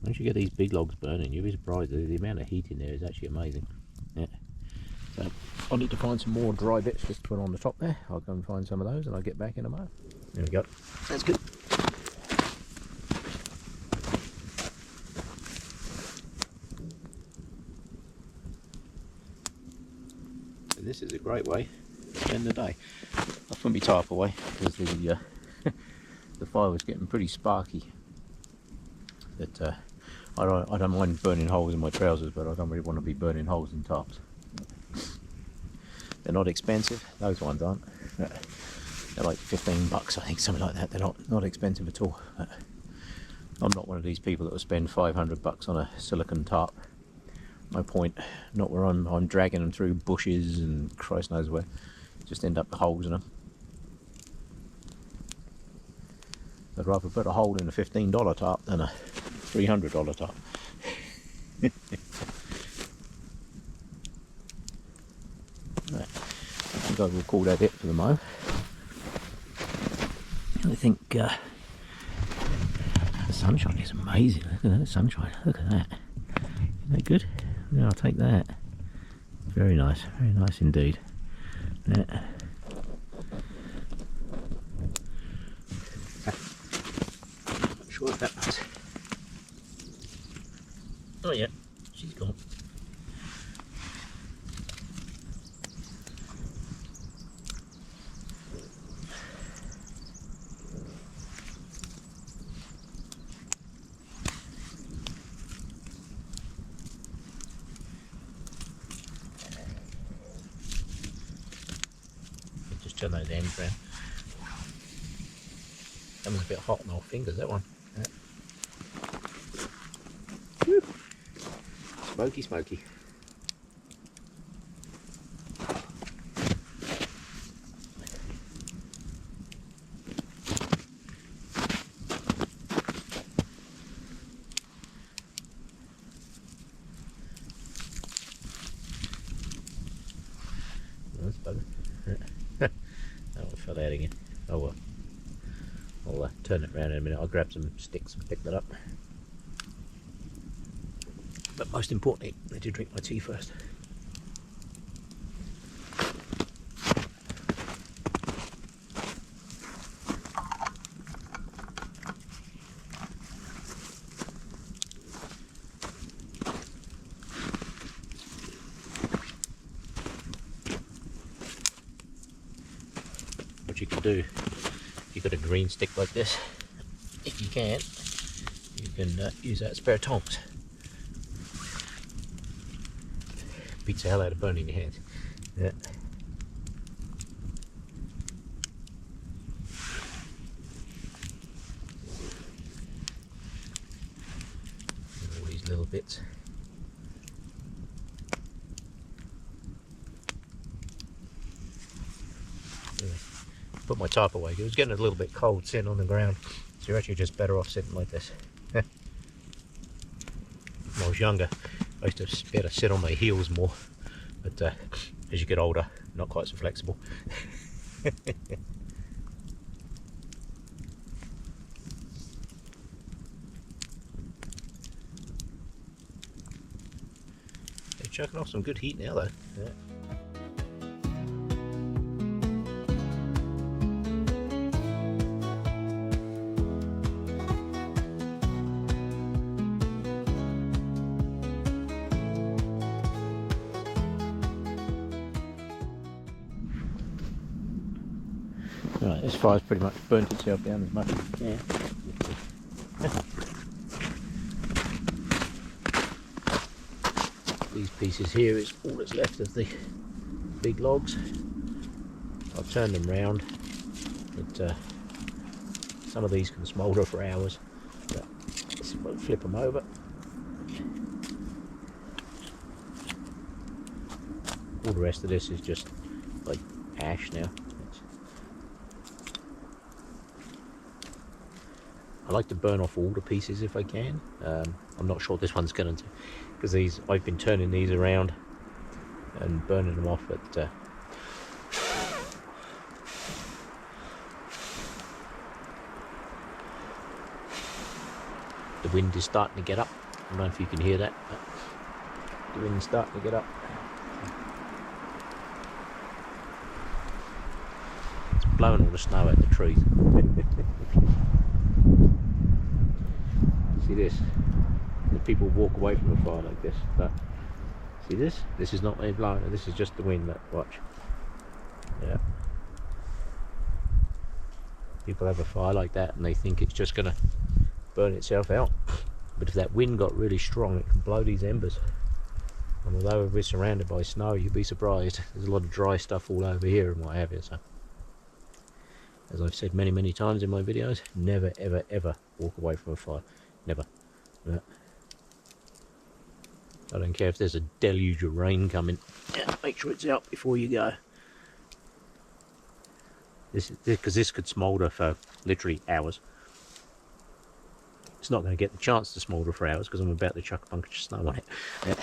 Once you get these big logs burning, you'll be surprised. The amount of heat in there is actually amazing. Yeah. So I'll need to find some more dry bits just to put on the top there. I'll go and find some of those and I'll get back in a moment. There we go. That's good. So this is a great way to end the day. I'll put my tarp away because the the fire was getting pretty sparky. But I don't mind burning holes in my trousers, but I don't really want to be burning holes in tarps. They're not expensive, those ones aren't. They're like 15 bucks, I think, something like that. They're not expensive at all. I'm not one of these people that will spend 500 bucks on a silicone tarp. No point. Not where I'm dragging them through bushes and Christ knows where. Just end up with holes in them. I'd rather put a hole in a $15 tarp than a $300 tarp. Right. I think I will call that it for the moment. I think the sunshine is amazing. Look at that sunshine. Look at that. Isn't that good? Yeah, I'll take that. Very nice indeed. Yeah. Not sure if that was. Oh yeah, she's gone. Just turn those ends around. That was a bit hot on my fingers, that one. Yeah. Woo. Smoky, smoky. That's bugger. Oh, it fell out again. Oh well. I'll turn it around in a minute. I'll grab some sticks and pick that up. But most importantly, I need to drink my tea first. What you can do, if you've got a green stick like this, if you can use that spare tongs. Beats the hell out of burning your hands. Yeah. All these little bits. Anyway, put my tarp away. It was getting a little bit cold sitting on the ground, so you're actually just better off sitting like this. When I was younger, I used to be able to sit on my heels more, but as you get older, not quite so flexible. They chucking off some good heat now though. Yeah. Right, this fire's pretty much burnt itself down as much as it can. These pieces here is all that's left of the big logs. I've turned them round, but some of these can smoulder for hours. But let's flip them over. All the rest of this is just like ash now. I like to burn off all the pieces if I can. I'm not sure this one's going to, because I've been turning these around and burning them off, but the wind is starting to get up. I don't know if you can hear that, but the wind's starting to get up. It's blowing all the snow out the trees. See this? The people walk away from a fire like this. But see this? This is not me blowing. This is just the wind. Look, watch. Yeah. People have a fire like that and they think it's just gonna burn itself out. But if that wind got really strong, it can blow these embers. And although we're surrounded by snow, you'd be surprised. There's a lot of dry stuff all over here and what have you. So, as I've said many times in my videos, never ever ever walk away from a fire. Never. No. I don't care if there's a deluge of rain coming. Yeah, make sure it's out before you go. Because this could smoulder for literally hours. It's not going to get the chance to smoulder for hours because I'm about to chuck a bunch of snow on it. Yeah.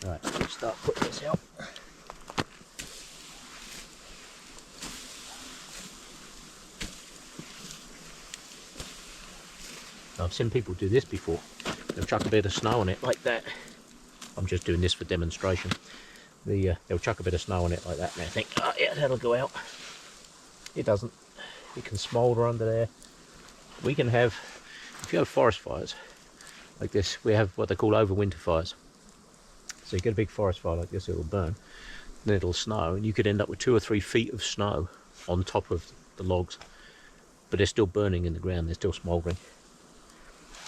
Right, let's start putting this out. I've seen people do this before. They'll chuck a bit of snow on it like that. I'm just doing this for demonstration. They'll chuck a bit of snow on it like that and they think, oh yeah, that'll go out. It doesn't. It can smoulder under there. We can have, if you have forest fires like this, we have what they call overwinter fires. So you get a big forest fire like this, it'll burn, then it'll snow, and you could end up with 2 or 3 feet of snow on top of the logs. But they're still burning in the ground, they're still smouldering.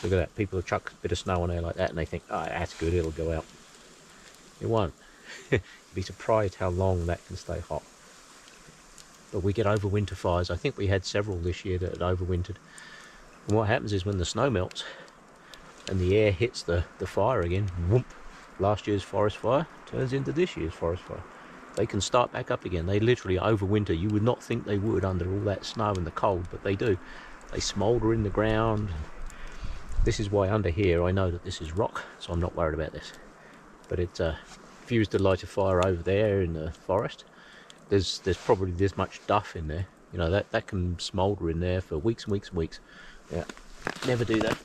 Look at that, people will chuck a bit of snow on there like that and they think, oh, that's good, it'll go out. It won't. You'd be surprised how long that can stay hot. But we get overwinter fires. I think we had several this year that had overwintered. And what happens is when the snow melts and the air hits the fire again, whoop, last year's forest fire turns into this year's forest fire. They can start back up again. They literally overwinter. You would not think they would under all that snow and the cold, but they do. They smoulder in the ground. This is why under here I know that this is rock, so I'm not worried about this. But if you was to light a fire over there in the forest, there's probably this much duff in there. You know, that can smoulder in there for weeks and weeks and weeks. Yeah, never do that.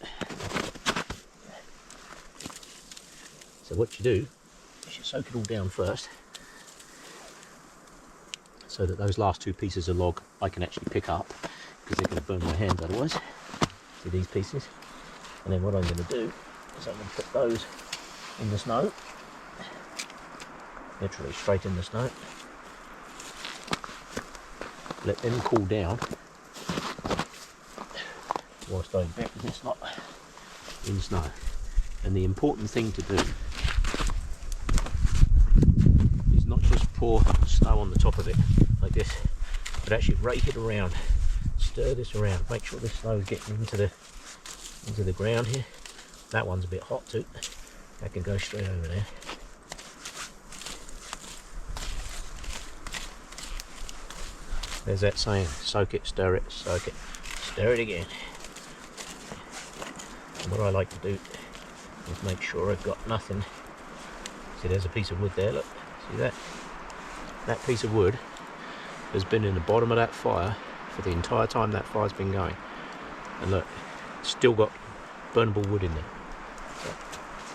So what you do is you soak it all down first, so that those last 2 pieces of log I can actually pick up, because they're going to burn my hands otherwise. See these pieces? And then what I'm going to do is I'm going to put those in the snow, literally straight in the snow. Let them cool down whilst I bet this lot in snow. And the important thing to do is not just pour snow on the top of it like this, but actually rake it around, stir this around, make sure this snow is getting into the ground here. That one's a bit hot too. That can go straight over there. There's that saying, soak it, stir it, soak it, stir it again. And what I like to do is make sure I've got nothing. See, there's a piece of wood there, look, see that? That piece of wood has been in the bottom of that fire for the entire time that fire's been going. And look, it's still got burnable wood in there. So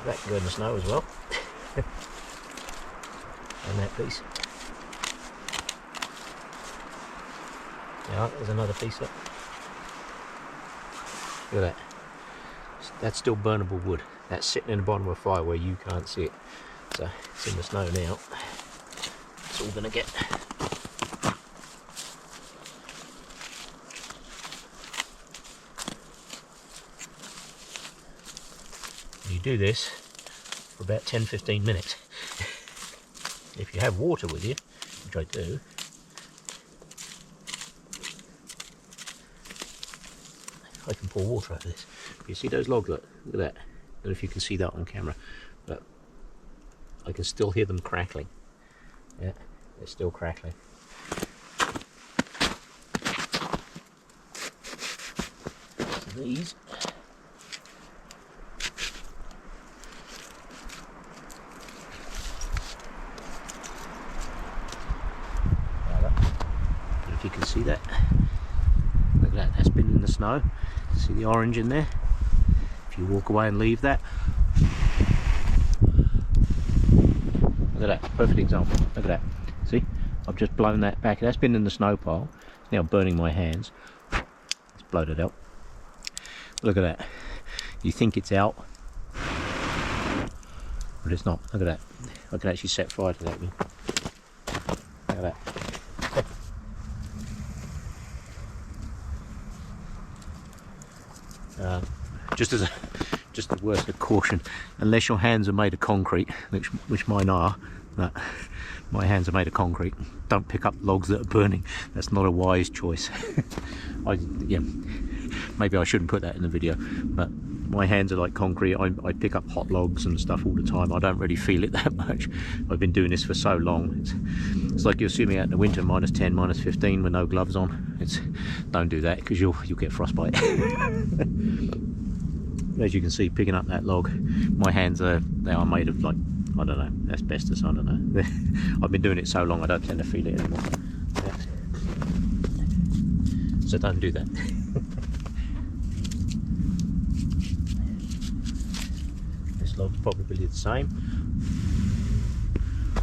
that can go in the snow as well. And that piece. Yeah, there's another piece there. Look at that. That's still burnable wood. That's sitting in the bottom of a fire where you can't see it. So it's in the snow now. It's all going to get. You do this for about 10-15 minutes. If you have water with you, which I do, I can pour water over this. You see those logs? Look at that. I don't know if you can see that on camera, but I can still hear them crackling. Yeah, they're still crackling. So these if you can see that. Look at that, that's been in the snow. See the orange in there? If you walk away and leave that. Look at that, perfect example. Look at that. See? I've just blown that back. That's been in the snow pile. It's now burning my hands. Let's blow it out. Look at that. You think it's out, but it's not. Look at that. I can actually set fire to that one. Look at that. Just a word of caution, unless your hands are made of concrete, which mine are, but my hands are made of concrete, don't pick up logs that are burning. That's not a wise choice. Yeah, maybe I shouldn't put that in the video, but my hands are like concrete. I pick up hot logs and stuff all the time. I don't really feel it that much. I've been doing this for so long. It's like you're swimming out in the winter, minus 10, minus 15 with no gloves on. Don't do that, because you'll get frostbite. As you can see, picking up that log, my hands are made of, like, I don't know, asbestos, I don't know. I've been doing it so long I don't tend to feel it anymore. Yeah. So don't do that. This log's probably the same.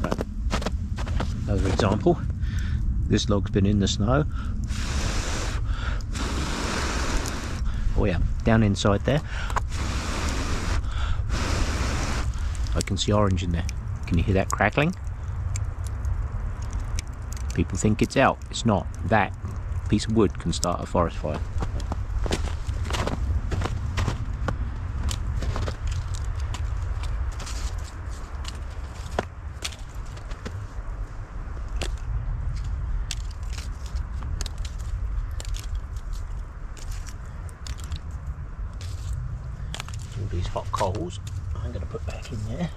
Right. Another example. This log's been in the snow. Oh yeah, down inside there. I can see orange in there. Can you hear that crackling? People think it's out. It's not. That piece of wood can start a forest fire. All these hot coals I'm going to put back in there.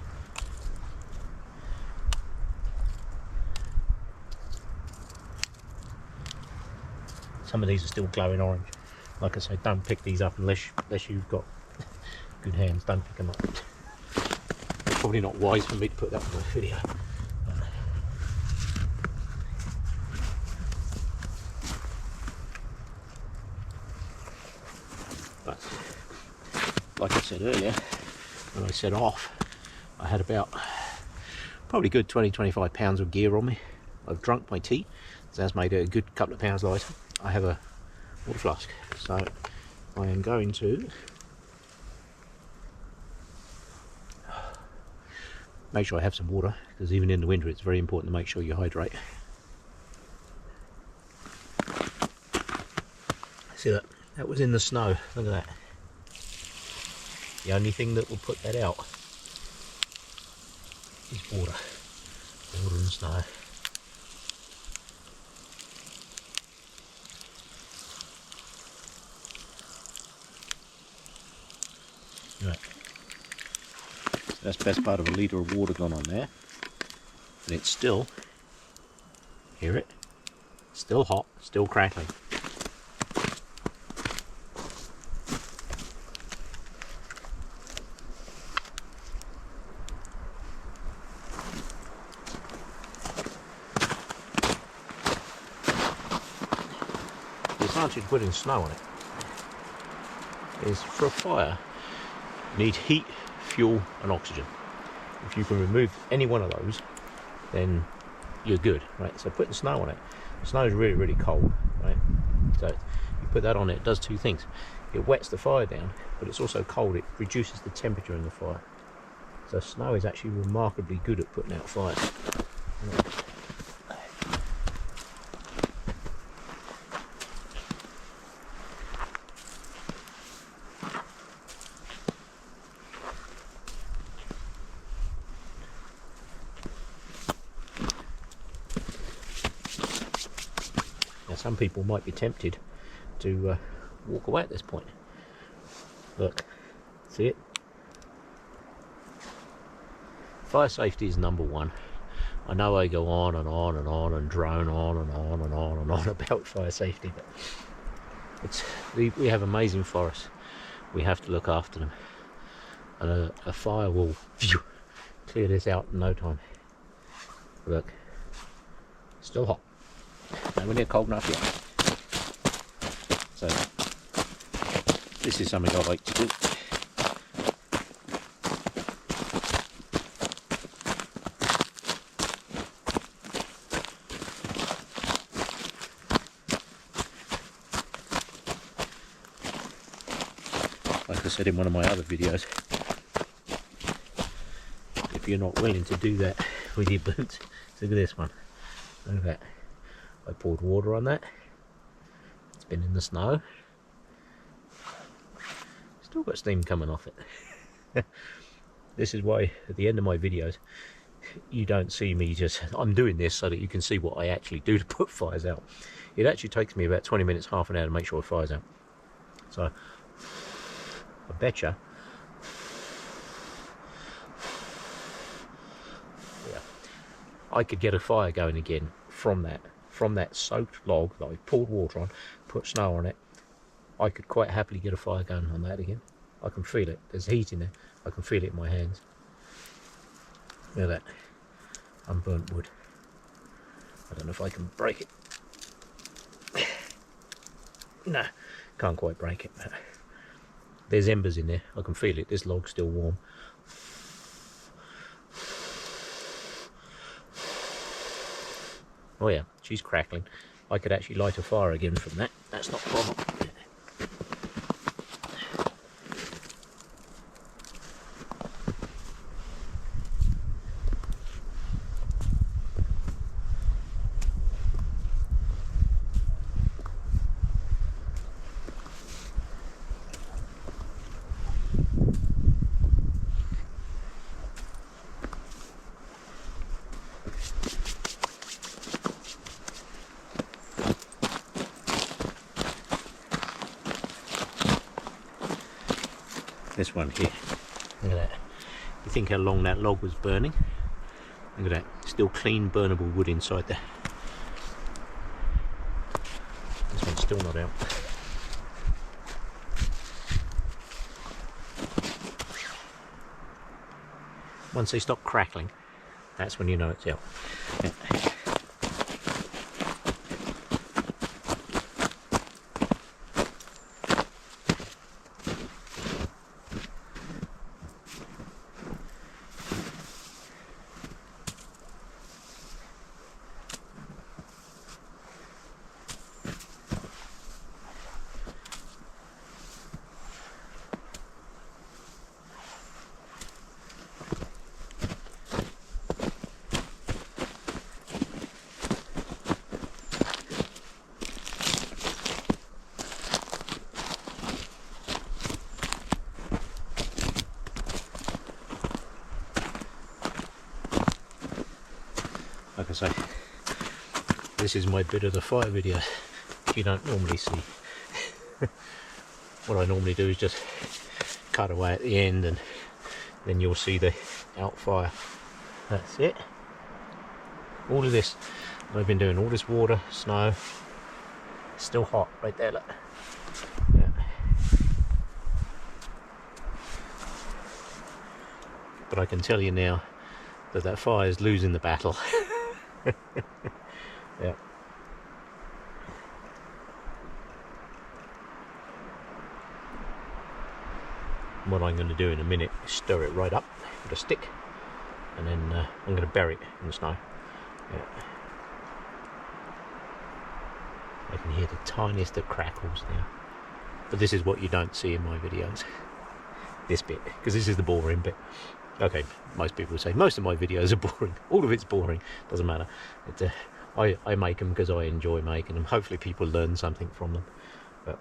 Some of these are still glowing orange. Like I say, don't pick these up unless you've got good hands. Don't pick them up. Probably not wise for me to put that in my video. But like I said earlier, when I set off, I had about probably good 20-25 pounds of gear on me. I've drunk my tea, so that's made it a good couple of pounds lighter. I have a water flask, so I am going to make sure I have some water, because even in the winter it's very important to make sure you hydrate. See that? That was in the snow. Look at that. The only thing that will put that out is water. Water and snow. Right. That's the best part of a litre of water gone on there. And it's still, hear it? Still hot, still crackling. want you to put in snow on it is, for a fire, you need heat, fuel and oxygen. If you can remove any one of those, then you're good, right? So putting snow on it, snow is really, really cold, right? So you put that on it, it does two things. It wets the fire down, but it's also cold, it reduces the temperature in the fire. So snow is actually remarkably good at putting out fires. Now some people might be tempted to walk away at this point. Look, see it? Fire safety is number one. I know I go on and on and on and drone on and on and on and on about fire safety, but we have amazing forests. We have to look after them, and a fire will clear this out in no time. Look, still hot. Nowhere near cold enough yet. So this is something I like to do. Like I said in one of my other videos, if you're not willing to do that with your boots, look at this one. Look at that. I poured water on that. It's been in the snow. Still got steam coming off it. This is why at the end of my videos you don't see me just, I'm doing this so that you can see what I actually do to put fires out. It actually takes me about 20 minutes, half an hour to make sure a fire's out. So I betcha, yeah, I could get a fire going again from that soaked log that I poured water on, put snow on it. I could quite happily get a fire going on that again. I can feel it. There's heat in there. I can feel it in my hands. Look at that. Unburnt wood. I don't know if I can break it. No, can't quite break it. But there's embers in there. I can feel it. This log's still warm. Oh yeah, she's crackling. I could actually light a fire again from that. That's not a problem. This one here, look at that. You think how long that log was burning? Look at that, still clean burnable wood inside there. This one's still not out. Once they stop crackling, that's when you know it's out. Yeah. Like I say, this is my bit of the fire video you don't normally see. What I normally do is just cut away at the end and then you'll see the out fire. That's it. All of this I've been doing, all this water, snow, still hot right there, look. Yeah. But I can tell you now that that fire is losing the battle. Yeah. what I'm going to do in a minute is stir it right up with a stick, and then I'm going to bury it in the snow. Yeah. I can hear the tiniest of crackles now, but this is what you don't see in my videos, this bit, because this is the boring bit. Okay, most people say most of my videos are boring. All of it's boring, doesn't matter. I make them because I enjoy making them. Hopefully people learn something from them, but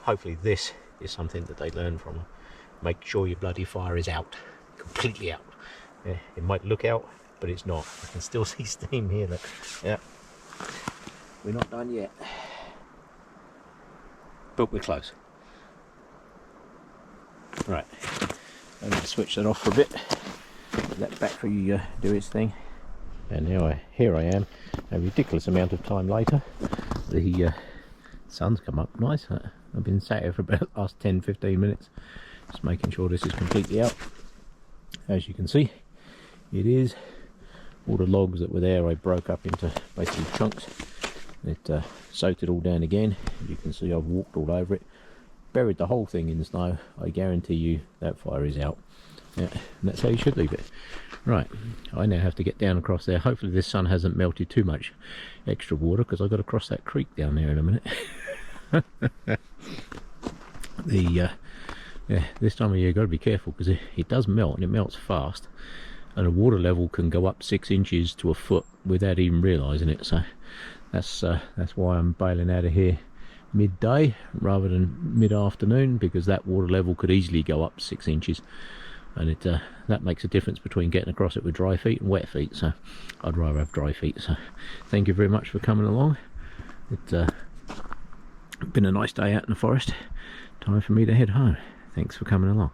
hopefully this is something that they learn from them. Make sure your bloody fire is out, completely out. Yeah, it might look out, but it's not. I can still see steam here. Look. Yeah, we're not done yet, but we're close. Right, I'm going to switch that off for a bit. Let the battery do its thing. And now here I am, a ridiculous amount of time later. The sun's come up nice. I've been sat here for about the last 10-15 minutes, just making sure this is completely out. As you can see, it is. All the logs that were there I broke up into basically chunks. It soaked it all down again. You can see I've walked all over it, buried the whole thing in the snow. I guarantee you that fire is out. Yeah, and that's how you should leave it. Right, I now have to get down across there. Hopefully this sun hasn't melted too much extra water, because I've got to cross that creek down there in a minute. Yeah, this time of year you've got to be careful, because it does melt, and it melts fast, and the water level can go up 6 inches to a foot without even realising it. So that's why I'm bailing out of here midday rather than mid-afternoon, because that water level could easily go up 6 inches. And that makes a difference between getting across it with dry feet and wet feet, so I'd rather have dry feet. So thank you very much for coming along. It's been a nice day out in the forest. Time for me to head home. Thanks for coming along.